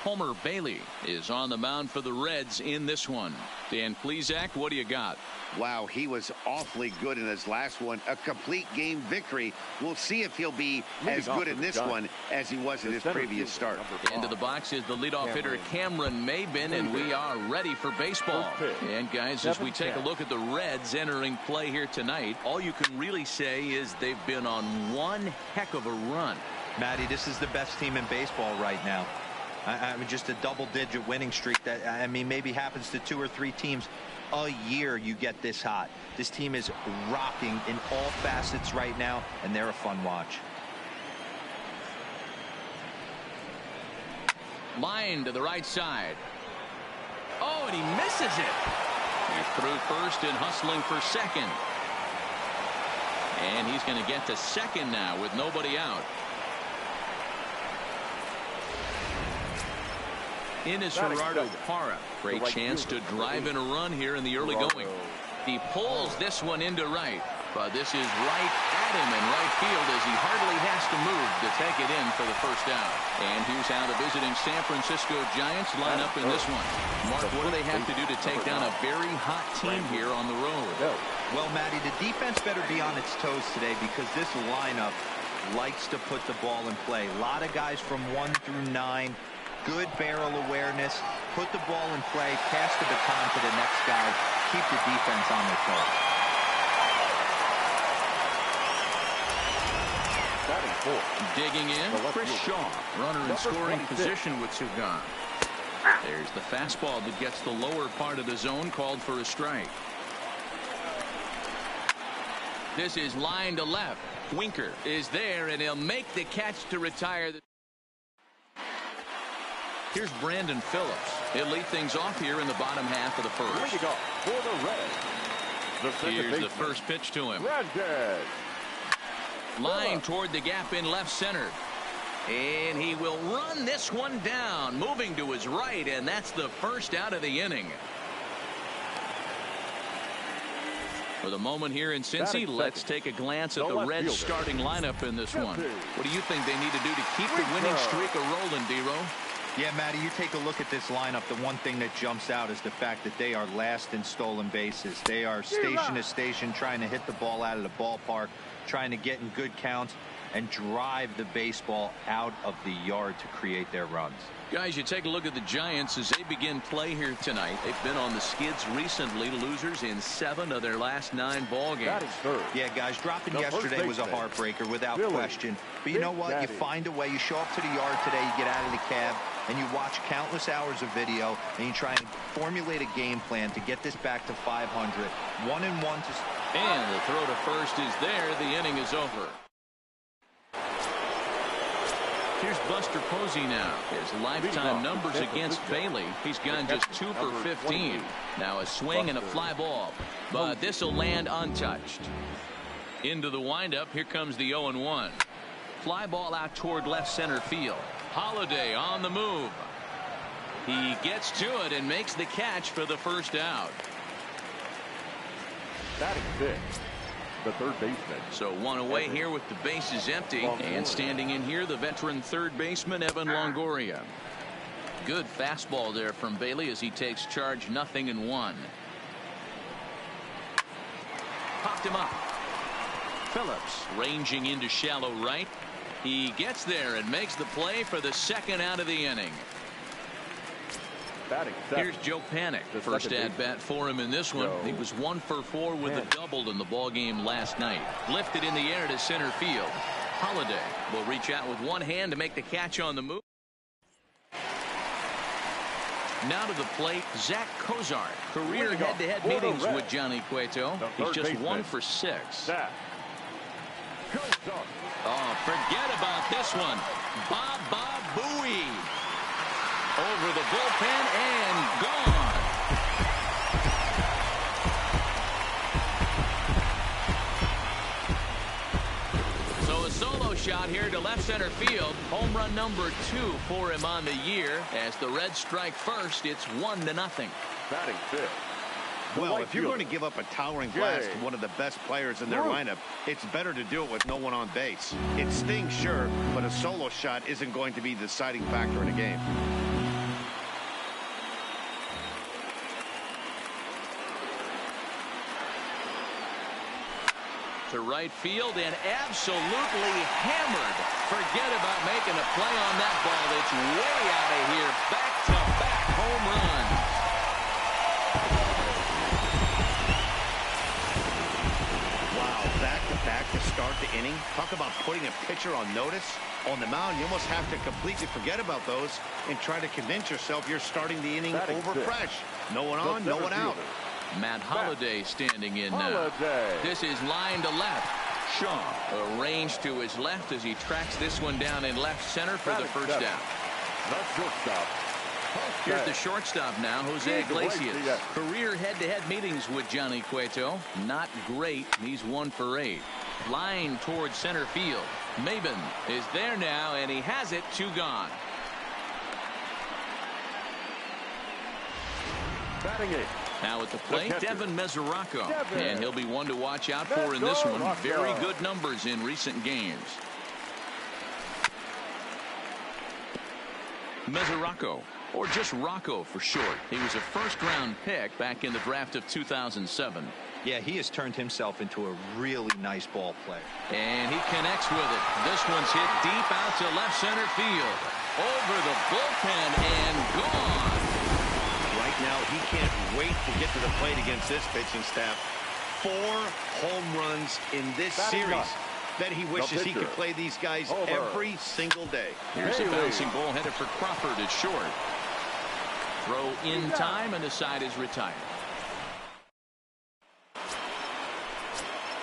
Homer Bailey is on the mound for the Reds in this one. Dan Plesac, what do you got? Wow, he was awfully good in his last one. A complete game victory. We'll see if he'll be as good in this one as he was in his previous start. Into the box is the leadoff hitter Cameron Maybin, and we are ready for baseball. And guys, as we take a look at the Reds entering play here tonight, all you can really say is they've been on one heck of a run. Matty, this is the best team in baseball right now. I mean, just a double-digit winning streak that, I mean, maybe happens to 2 or 3 teams a year. You get this hot. This team is rocking in all facets right now, and they're a fun watch. Line to the right side. Oh, and he misses it. He's through first and hustling for second. And he's going to get to second now with nobody out. Innis Gerardo Parra. Great chance to drive in a run here in the early going. He pulls this one into right, but this is right at him in right field as he hardly has to move to take it in for the first out. And here's how the visiting San Francisco Giants line up in this one. Mark, what do they have to do to take down a very hot team here on the road? Well, Matty, the defense better be on its toes today because this lineup likes to put the ball in play. A lot of guys from 1 through 9. Good barrel awareness, put the ball in play, pass the baton to the next guy, keep the defense on their toes. Digging in, Chris Shaw, runner in scoring position with 2 gone. There's the fastball that gets the lower part of the zone, called for a strike. This is line to left. Winker is there, and he'll make the catch to retire. Here's Brandon Phillips. He'll lead things off here in the bottom half of the first. Here's the first pitch to him. Line toward the gap in left center. And he will run this one down, moving to his right, and that's the first out of the inning. For the moment here in Cincy, let's take a glance at the Reds starting lineup in this one. What do you think they need to do to keep the winning streak a-rolling, D-Row? Yeah, Matty, you take a look at this lineup. The one thing that jumps out is the fact that they are last in stolen bases. They are station to station trying to hit the ball out of the ballpark, trying to get in good counts and drive the baseball out of the yard to create their runs. Guys, you take a look at the Giants as they begin play here tonight. They've been on the skids recently, losers in 7 of their last 9 ball games. Yeah, guys, dropping yesterday was a heartbreaker without question. But you know what? You find a way. You show up to the yard today, you get out of the cab, and you watch countless hours of video, and you try and formulate a game plan to get this back to 500. 1-1 to... And the throw to first is there. The inning is over. Here's Buster Posey now. His lifetime numbers against Bailey. He's gone just 2 for 15. Now a swing and a fly ball. But this will land untouched. Into the windup. Here comes the 0-1. Fly ball out toward left center field. Holiday on the move. He gets to it and makes the catch for the first out. Batting 6. The third baseman. So 1 away here with the bases empty. And standing in here, the veteran third baseman, Evan Longoria. Good fastball there from Bailey as he takes charge, 0-1. Popped him up. Phillips ranging into shallow right. He gets there and makes the play for the second out of the inning. Here's Joe Panik. First at bat for him in this one. He was 1 for 4 with a double in the ball game last night. Lifted in the air to center field. Holiday will reach out with one hand to make the catch on the move. Now to the plate, Zach Cozart. Career head-to-head meetings with Johnny Cueto. He's just 1 for 6. Oh, forget about this one. Baba Booey. Over the bullpen and gone. So a solo shot here to left center field. Home run number 2 for him on the year. As the Reds strike first, it's 1-0. Batting 5th, Well, if you're going to give up a towering blast to one of the best players in their lineup, it's better to do it with no one on base. It stings, sure, but a solo shot isn't going to be the deciding factor in a game. To right field and absolutely hammered. Forget about making a play on that ball. It's way out of here. Back-to-back home runs. Wow, back-to-back to start the inning. Talk about putting a pitcher on notice. On the mound, you almost have to completely forget about those and try to convince yourself you're starting the inning over fresh. No one on, no one out. Matt Holliday standing in now. This is line to left. Shaw arranged to his left as he tracks this one down in left center for the first out. Here's the shortstop now, Jose Iglesias. Career head-to-head meetings with Johnny Cueto. Not great. He's 1 for 8. Line towards center field. Maben is there now, and he has it. 2 gone. Batting it. Now at the plate, Devin Mesoraco. And he'll be one to watch out for in this one. Very good numbers in recent games. Mesoraco, or just Rocco for short. He was a first-round pick back in the draft of 2007. Yeah, he has turned himself into a really nice ball player. And he connects with it. This one's hit deep out to left center field. Over the bullpen and gone. Now he can't wait to get to the plate against this pitching staff. 4 home runs in this series. Bet he wishes he could play these guys every single day. Here's a bouncing ball headed for Crawford at short. Throw in time, and the side is retired.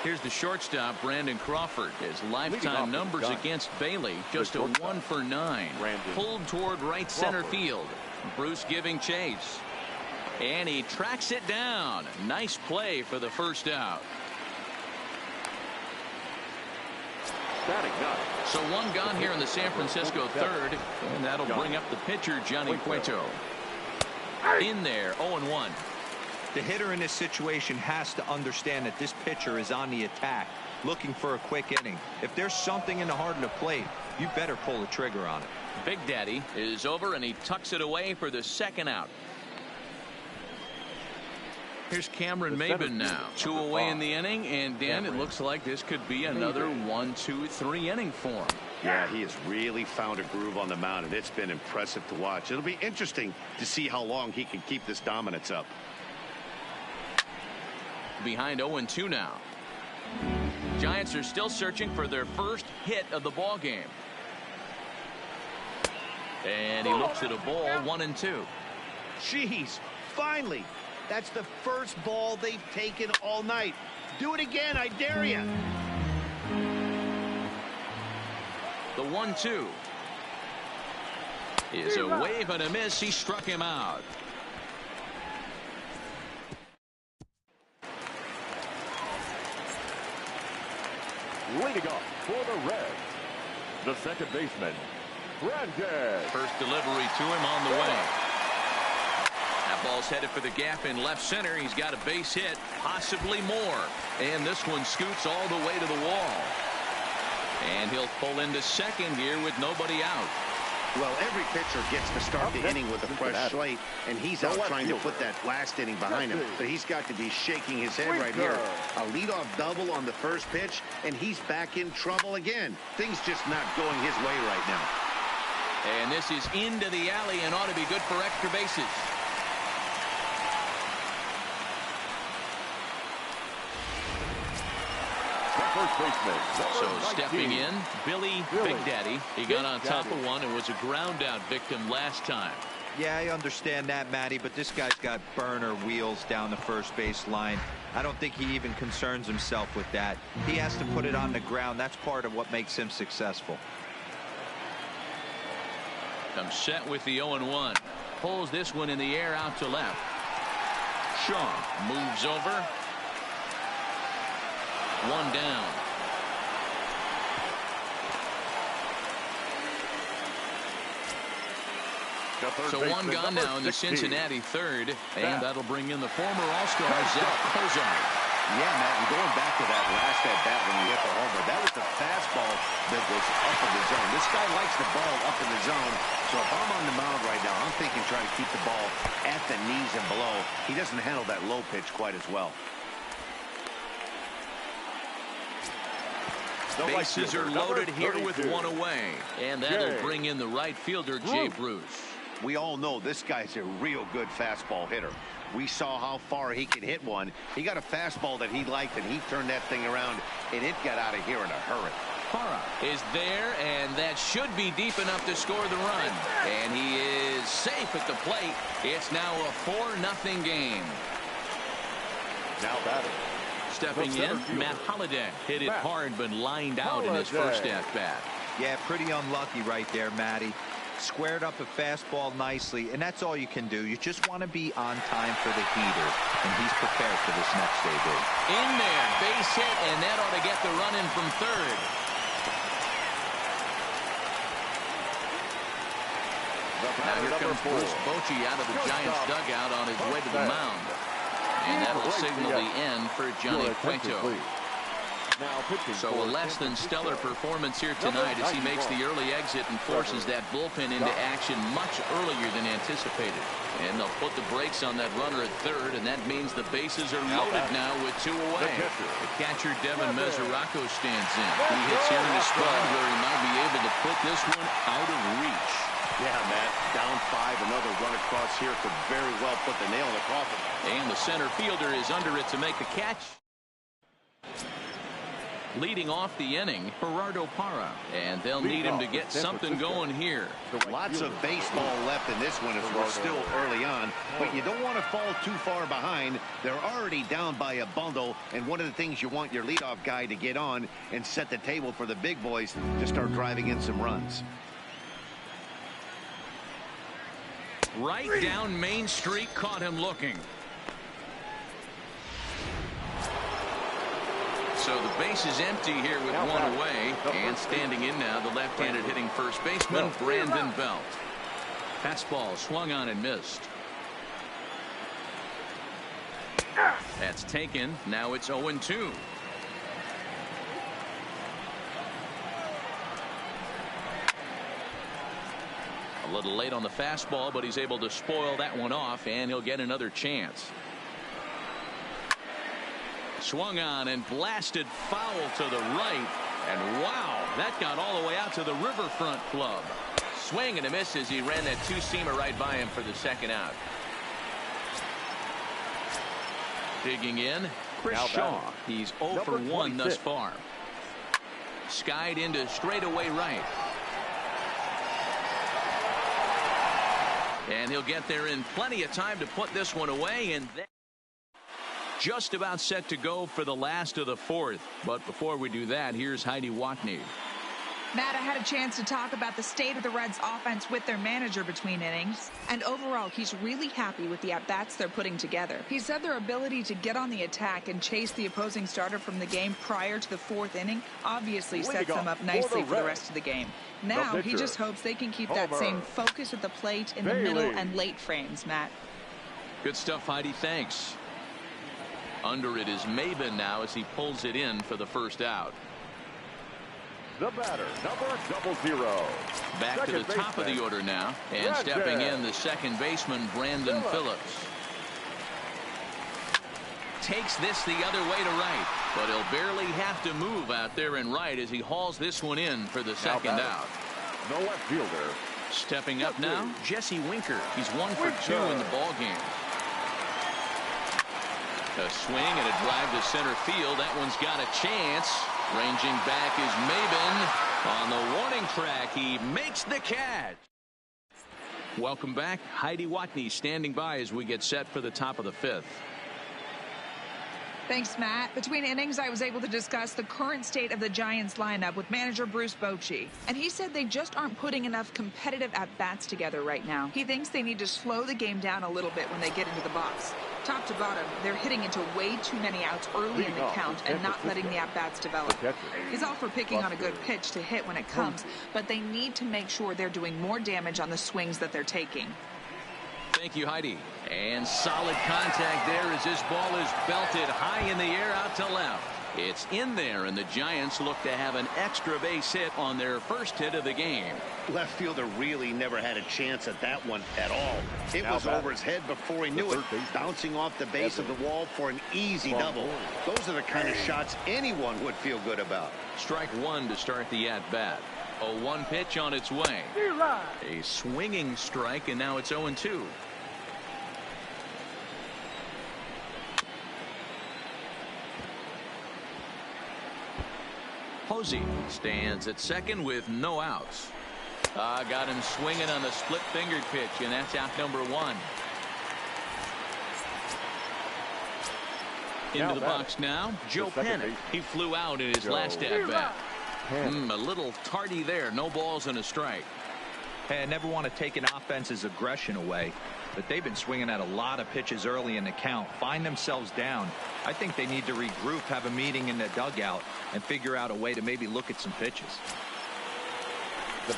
Here's the shortstop, Brandon Crawford. His lifetime numbers against Bailey, just a 1 for 9. Pulled toward right center field. Bruce giving chase. And he tracks it down. Nice play for the first out. So 1 gone here in the San Francisco third. And that'll bring up the pitcher, Johnny Cueto. In there, 0-1. The hitter in this situation has to understand that this pitcher is on the attack, looking for a quick inning. If there's something in the heart of the plate, you better pull the trigger on it. Big Daddy is over, and he tucks it away for the second out. Here's Cameron Maben now. 2 away in the inning, and Dan, it looks like this could be another 1-2-3 inning for him. Yeah, he has really found a groove on the mound, and it's been impressive to watch. It'll be interesting to see how long he can keep this dominance up. Behind 0-2 now. Giants are still searching for their first hit of the ball game. And he looks at a ball, 1-2. Jeez, finally. That's the first ball they've taken all night. Do it again, I dare you. The 1-2 is a wave and a miss. He struck him out. Leading off for the Reds, the second baseman, Brandon. First delivery to him on the way. That ball's headed for the gap in left center. He's got a base hit, possibly more. And this one scoots all the way to the wall. And he'll pull into second here with nobody out. Well, every pitcher gets to start the inning with a fresh slate, and he's out trying to put that last inning behind him. But he's got to be shaking his head right here. A leadoff double on the first pitch, and he's back in trouble again. Things just not going his way right now. And this is into the alley and ought to be good for extra bases. So stepping in, Billy Big Daddy. He got on top of one and was a ground out victim last time. Yeah, I understand that, Matty, but this guy's got burner wheels down the first base line. I don't think he even concerns himself with that. He has to put it on the ground. That's part of what makes him successful. Comes set with the 0-1. Pulls this one in the air out to left. Shaw moves over. 1 down. So one gone now in the Cincinnati third, and that'll bring in the former All-Star Zach Kozar. Yeah, Matt, and going back to that last at-bat when he hit the homer, that was the fastball that was up in the zone. This guy likes the ball up in the zone, so if I'm on the mound right now, I'm thinking try to keep the ball at the knees and below. He doesn't handle that low pitch quite as well. Bases are loaded here with one away, and that'll bring in the right fielder, Jay Bruce. We all know this guy's a real good fastball hitter. We saw how far he could hit one. He got a fastball that he liked, and he turned that thing around, and it got out of here in a hurry. Parra is there, and that should be deep enough to score the run. And he is safe at the plate. It's now a 4-0 game. Now batting. Stepping in, Matt Holliday hit it hard, but lined out in his first at-bat. Yeah, pretty unlucky right there, Matty. Squared up a fastball nicely, and that's all you can do. You just want to be on time for the heater, and he's prepared for this next debut. In there, base hit, and that ought to get the run in from third. Now here comes Bruce Bochy out of the Giants dugout on his way to the mound. And that'll signal the end for Johnny Cueto. So a less than stellar performance here tonight as he makes the early exit and forces that bullpen into action much earlier than anticipated. And they'll put the brakes on that runner at third, and that means the bases are loaded now with 2 away. The catcher Devin Mesoraco stands in. He hits here in a spot where he might be able to put this one out of reach. Yeah, Matt, down 5, another run across here could very well put the nail in the coffin. And the center fielder is under it to make the catch. Leading off the inning, Gerardo Parra, and they'll need him to get something going here. Lots of baseball left in this one as we're still early on, but you don't want to fall too far behind. They're already down by a bundle, and one of the things you want your leadoff guy to get on and set the table for the big boys to start driving in some runs. Right down Main Street, caught him looking. So the base is empty here with one away, and standing in now the left-handed hitting first baseman Brandon Belt. Fastball swung on and missed. That's taken. Now it's 0-2. A little late on the fastball, but he's able to spoil that one off, and he'll get another chance. Swung on and blasted foul to the right. And wow, that got all the way out to the Riverfront Club. Swing and a miss as he ran that two-seamer right by him for the second out. Digging in, Chris Shaw. He's 0 for 1 thus far. Skied into straightaway right. And he'll get there in plenty of time to put this one away, and then just about set to go for the last of the fourth. But before we do that, here's Heidi Watney. Matt, I had a chance to talk about the state of the Reds offense with their manager between innings, and overall he's really happy with the at-bats they're putting together. He said their ability to get on the attack and chase the opposing starter from the game prior to the fourth inning obviously sets them up nicely for the rest of the game. Now he just hopes they can keep that same focus at the plate in the middle and late frames, Matt. Good stuff, Heidi. Thanks. Under it is Maben now as he pulls it in for the first out. The batter, number 00. Back to the top of the order now, and stepping in the second baseman Brandon Phillips. Takes this the other way to right, but he'll barely have to move out there in right as he hauls this one in for the second out. The left fielder. Stepping up now, Jesse Winker. He's 1 for 2 in the ball game. A swing and a drive to center field. That one's got a chance. Ranging back is Maben on the warning track. He makes the catch. Welcome back. Heidi Watney standing by as we get set for the top of the fifth. Thanks, Matt. Between innings, I was able to discuss the current state of the Giants lineup with manager Bruce Bochy. And he said they just aren't putting enough competitive at-bats together right now. He thinks they need to slow the game down a little bit when they get into the box. Top to bottom, they're hitting into way too many outs early in the count and not letting the at-bats develop. He's all for picking on a good pitch to hit when it comes, but they need to make sure they're doing more damage on the swings that they're taking. Thank you, Heidi. And solid contact there as this ball is belted high in the air out to left. It's in there, and the Giants look to have an extra base hit on their first hit of the game. Left fielder really never had a chance at that one at all. It was over his head before he knew it, bouncing off the base of the wall for an easy double. Those are the kind of shots anyone would feel good about. Strike one to start the at-bat. A 1 pitch on its way. A swinging strike, and now it's 0-2. Posey stands at second with no outs. Got him swinging on the split-fingered pitch, and that's out number 1. Into the box now, Joe Panic. He flew out in his last at-bat. A little tardy there. No balls and a strike. Hey, I never want to take an offense's aggression away, but they've been swinging at a lot of pitches early in the count. Find themselves down. I think they need to regroup, have a meeting in the dugout, and figure out a way to maybe look at some pitches.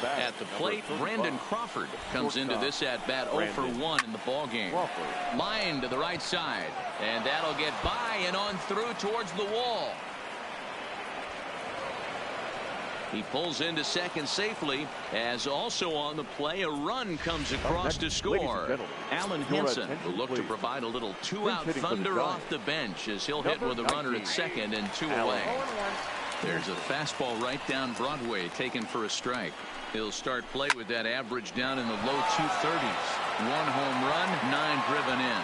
At the plate, Brandon Crawford comes into this at-bat 0 for 1 in the ballgame. Line to the right side, and that'll get by and on through towards the wall. He pulls into second safely, as also on the play a run comes across to score. Alan Henson will look to provide a little 2-out thunder off the bench as he'll hit with a runner at second and 2 away. There's a fastball right down Broadway taken for a strike. He'll start play with that average down in the low 230s. 1 home run, 9 driven in.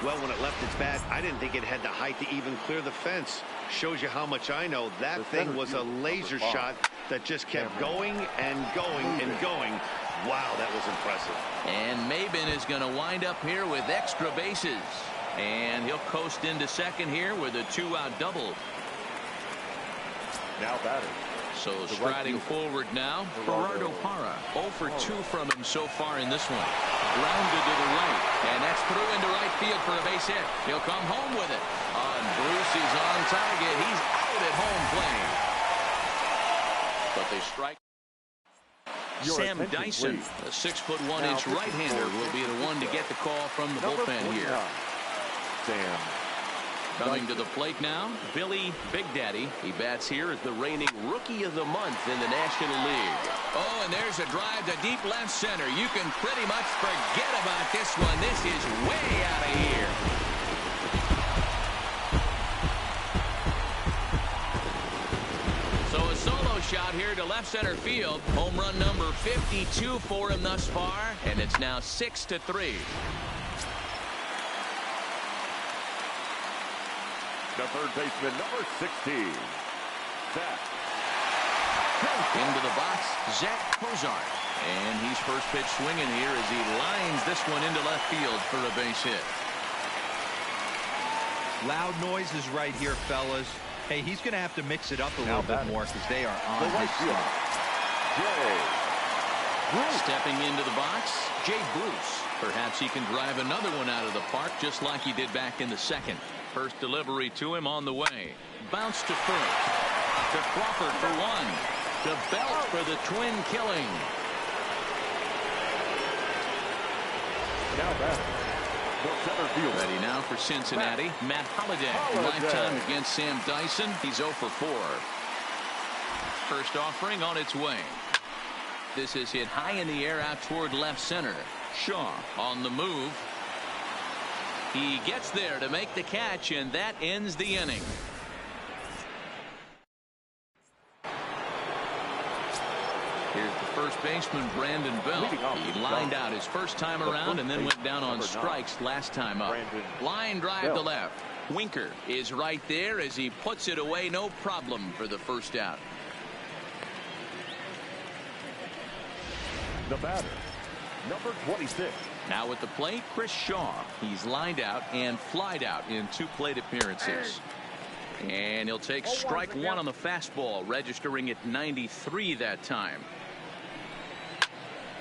Well, when it left its bat, I didn't think it had the height to even clear the fence. Shows you how much I know. That thing was a laser shot that just kept going and going and going. Wow, that was impressive. And Maben is going to wind up here with extra bases. And he'll coast into second here with a 2-out double. Now batting. So striding forward now, Gerardo Parra. 0 for 2 from him so far in this one. Grounded to the right, and that's through into right field for a base hit. He'll come home with it. Bruce is on target. He's out at home plate. But they strike. Sam Dyson, a 6'1" right-hander, will be the one to get the call from the bullpen here. Sam. Coming to the plate now, Billy Big Daddy. He bats here as the reigning Rookie of the Month in the National League. Oh, and there's a drive to deep left center. You can pretty much forget about this one. This is way out of here. So a solo shot here to left center field. Home run number 52 for him thus far, and it's now 6-3. The third baseman, number 16, Zach. Into the box, Zach Cozart. And he's first pitch swinging here as he lines this one into left field for a base hit. Loud noises right here, fellas. Hey, he's going to have to mix it up a little bit more because they are on his side. Stepping into the box, Jay Bruce. Perhaps he can drive another one out of the park just like he did back in the second. First delivery to him on the way. Bounce to first. To Crawford for 1. To Belt for the twin killing. Now batting. Center field. Ready now for Cincinnati. Matt Holliday. Lifetime against Sam Dyson. He's 0 for 4. First offering on its way. This is hit high in the air out toward left center. Shaw on the move. He gets there to make the catch, and that ends the inning. Here's the first baseman, Brandon Belt. He lined out his first time around and then went down on strikes last time up. Line drive to left. Winker is right there as he puts it away. No problem for the first out. The batter, number 26, Now at the plate, Chris Shaw. He's lined out and flied out in 2 plate appearances. And he'll take strike 1 on the fastball, registering at 93 that time.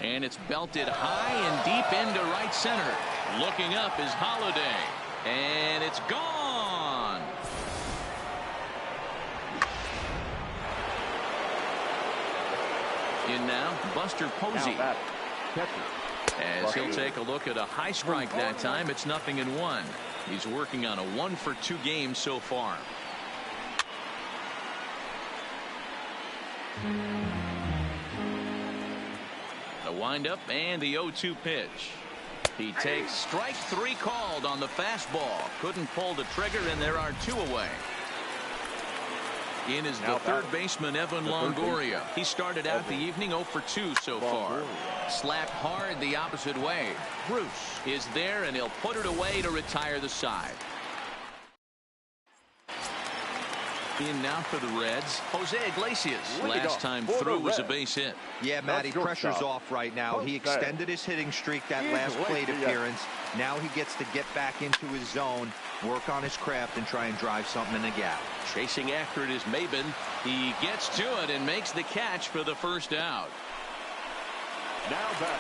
And it's belted high and deep into right center. Looking up is Holiday. And it's gone. In now, Buster Posey. As he'll take a look at a high strike that time, it's 0-1. He's working on a 1-for-2 game so far. The windup and the 0-2 pitch. He takes strike 3 called on the fastball. Couldn't pull the trigger, and there are 2 away. In is the third baseman, Evan Longoria. He started out the evening 0-for-2 so far. Slapped hard the opposite way. Bruce is there, and he'll put it away to retire the side. In now for the Reds, Jose Iglesias. Last time through was a base hit. Yeah, Matty, pressure's off right now. He extended his hitting streak that last plate appearance. Now he gets to get back into his zone, work on his craft, and try and drive something in the gap. Chasing after it is Maben. He gets to it and makes the catch for the first out.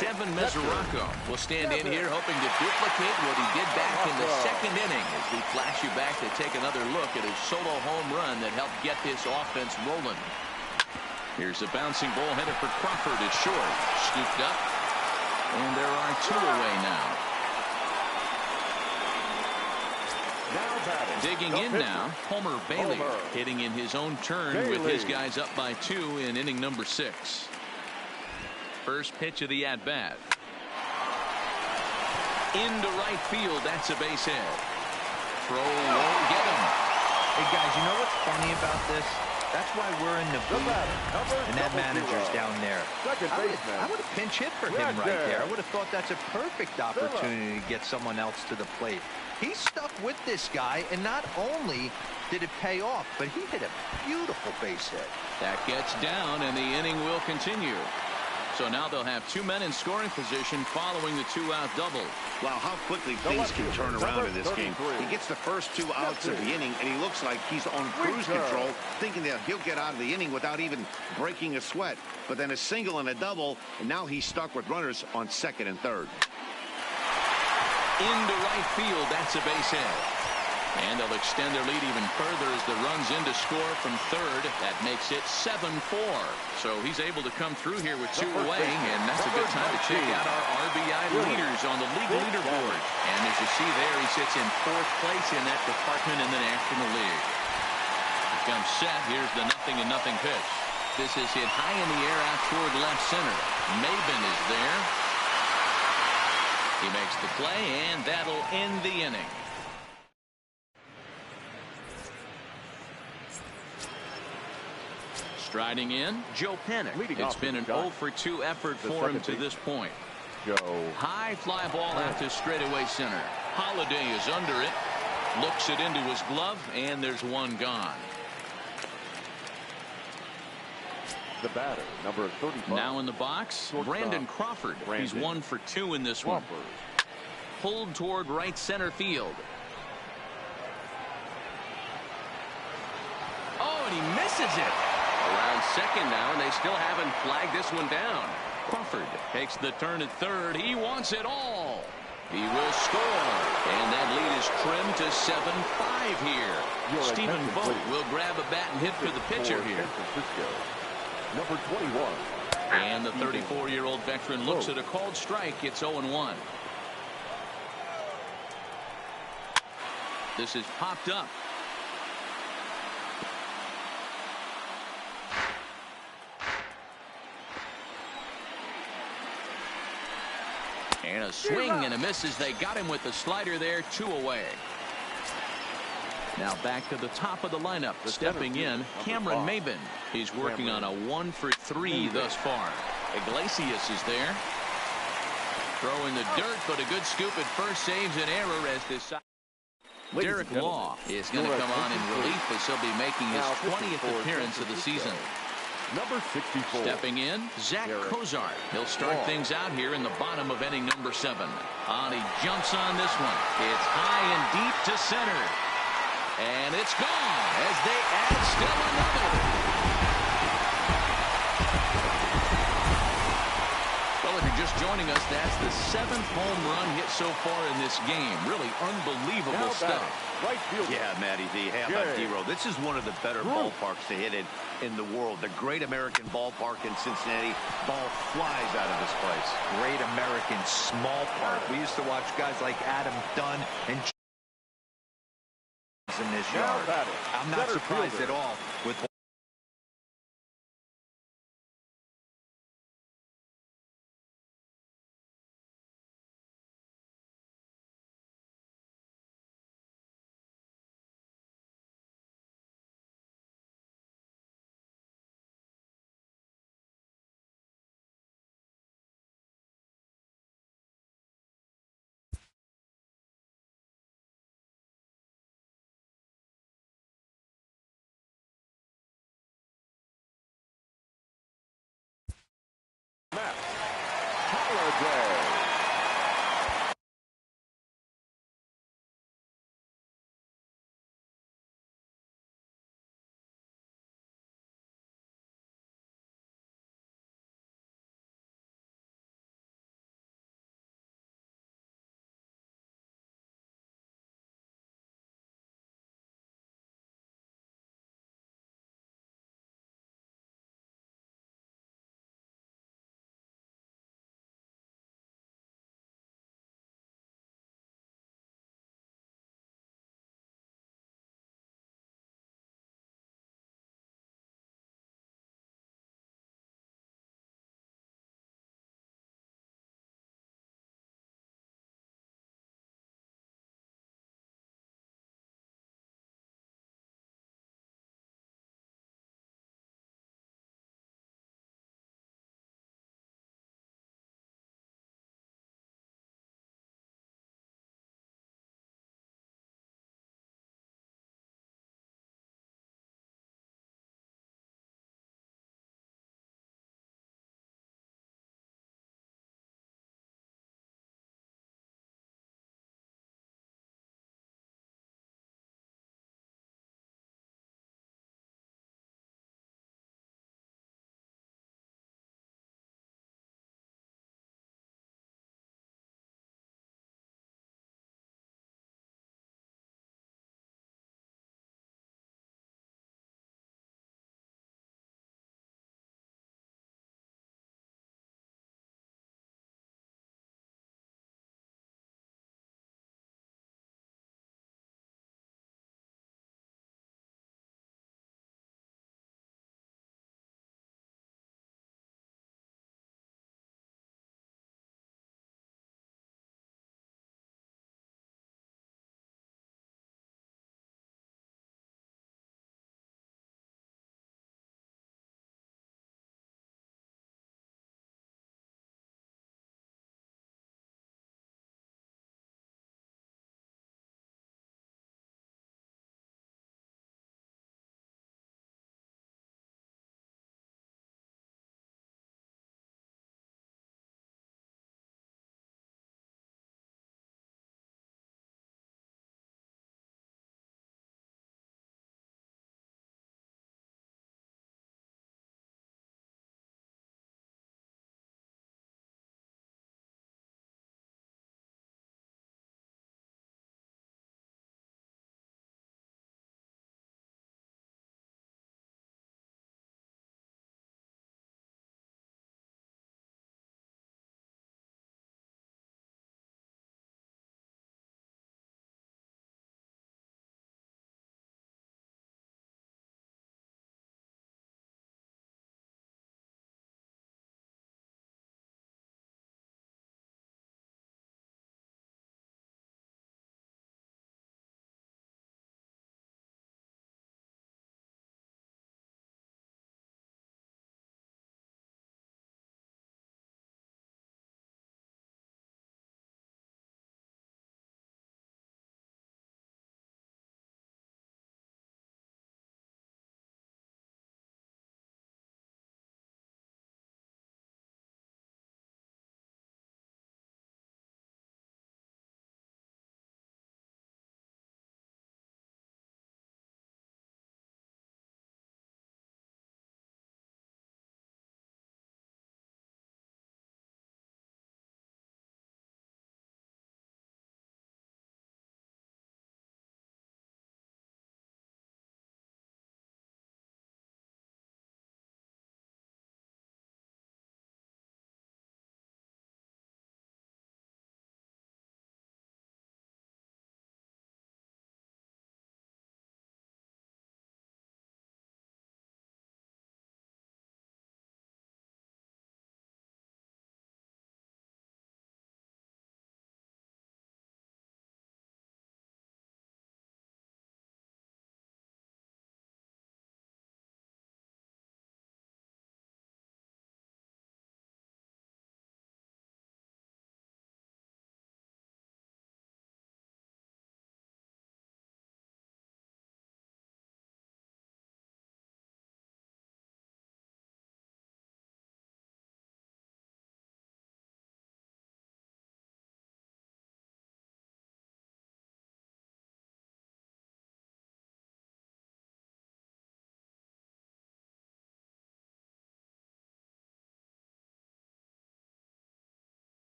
Devin Mesoraco will stand in here hoping to duplicate what he did back in the second inning as we flash you back to take another look at his solo home run that helped get this offense rolling. Here's a bouncing ball headed for Crawford at short. Scooped up. And there are 2 away now. Digging in now, Homer Bailey hitting in his own turn with his guys up by 2 in inning number 6. First pitch of the at-bat. Into right field. That's a base hit. Throw won't get him. Hey, guys, you know what's funny about this? That's why we're in the booth, and that manager's down there. I would have pinch hit for him right there. I would have thought that's a perfect opportunity to get someone else to the plate. He stuck with this guy, and not only did it pay off, but he hit a beautiful base hit. That gets down, and the inning will continue. So now they'll have 2 men in scoring position following the 2-out double. Wow, how quickly things can turn around in this game. He gets the first 2 outs of the inning, and he looks like he's on cruise control, thinking that he'll get out of the inning without even breaking a sweat. But then a single and a double, and now he's stuck with runners on second and third. Into right field, that's a base hit. And they'll extend their lead even further as the runs in to score from third. That makes it 7-4. So he's able to come through here with 2 away, and that's a good time to check out our RBI leaders on the league leaderboard. And as you see there, he sits in 4th place in that department in the National League. He comes set. Here's the 0-0 pitch. This is hit high in the air out toward left center. Maben is there. He makes the play, and that'll end the inning. Striding in, Joe Pennick. It's been an 0-for-2 effort for him to this point. High fly ball out to straightaway center. Holiday is under it. Looks it into his glove, and there's 1 gone. The batter, number 35. Now in the box, Brandon Crawford. He's 1-for-2 in this one. Pulled toward right center field. Oh, and he misses it. Around second now, and they still haven't flagged this one down. Crawford takes the turn at third. He wants it all. He will score. And that lead is trimmed to 7-5 here. Stephen Vogt will grab a bat and hit for the pitcher here. Number 21. And the 34-year-old veteran looks at a called strike. It's 0-1. This is popped up. And a swing and a miss as they got him with the slider there. 2 away. Now back to the top of the lineup. Stepping in, Cameron Maben. He's working on a 1-for-3 thus far. Iglesias is there. Throw in the dirt, but a good scoop at first saves an error as this. Derek Law is going to come on in relief as he'll be making his 20th appearance of the season. number 64. Stepping in, Zach Cozart. He'll start things out here in the bottom of inning number 7. He jumps on this one. It's high and deep to center. And it's gone as they add still another. Well, if you're just joining us, that's the 7th home run hit so far in this game. Really unbelievable stuff. Right fielder. Yeah, Matty V. How about D-Row? This is one of the better ballparks to hit in the world. The Great American Ballpark in Cincinnati. Ball flies out of this place. Great American small park. We used to watch guys like Adam Dunn and in this yard. I'm not surprised at all with Holiday.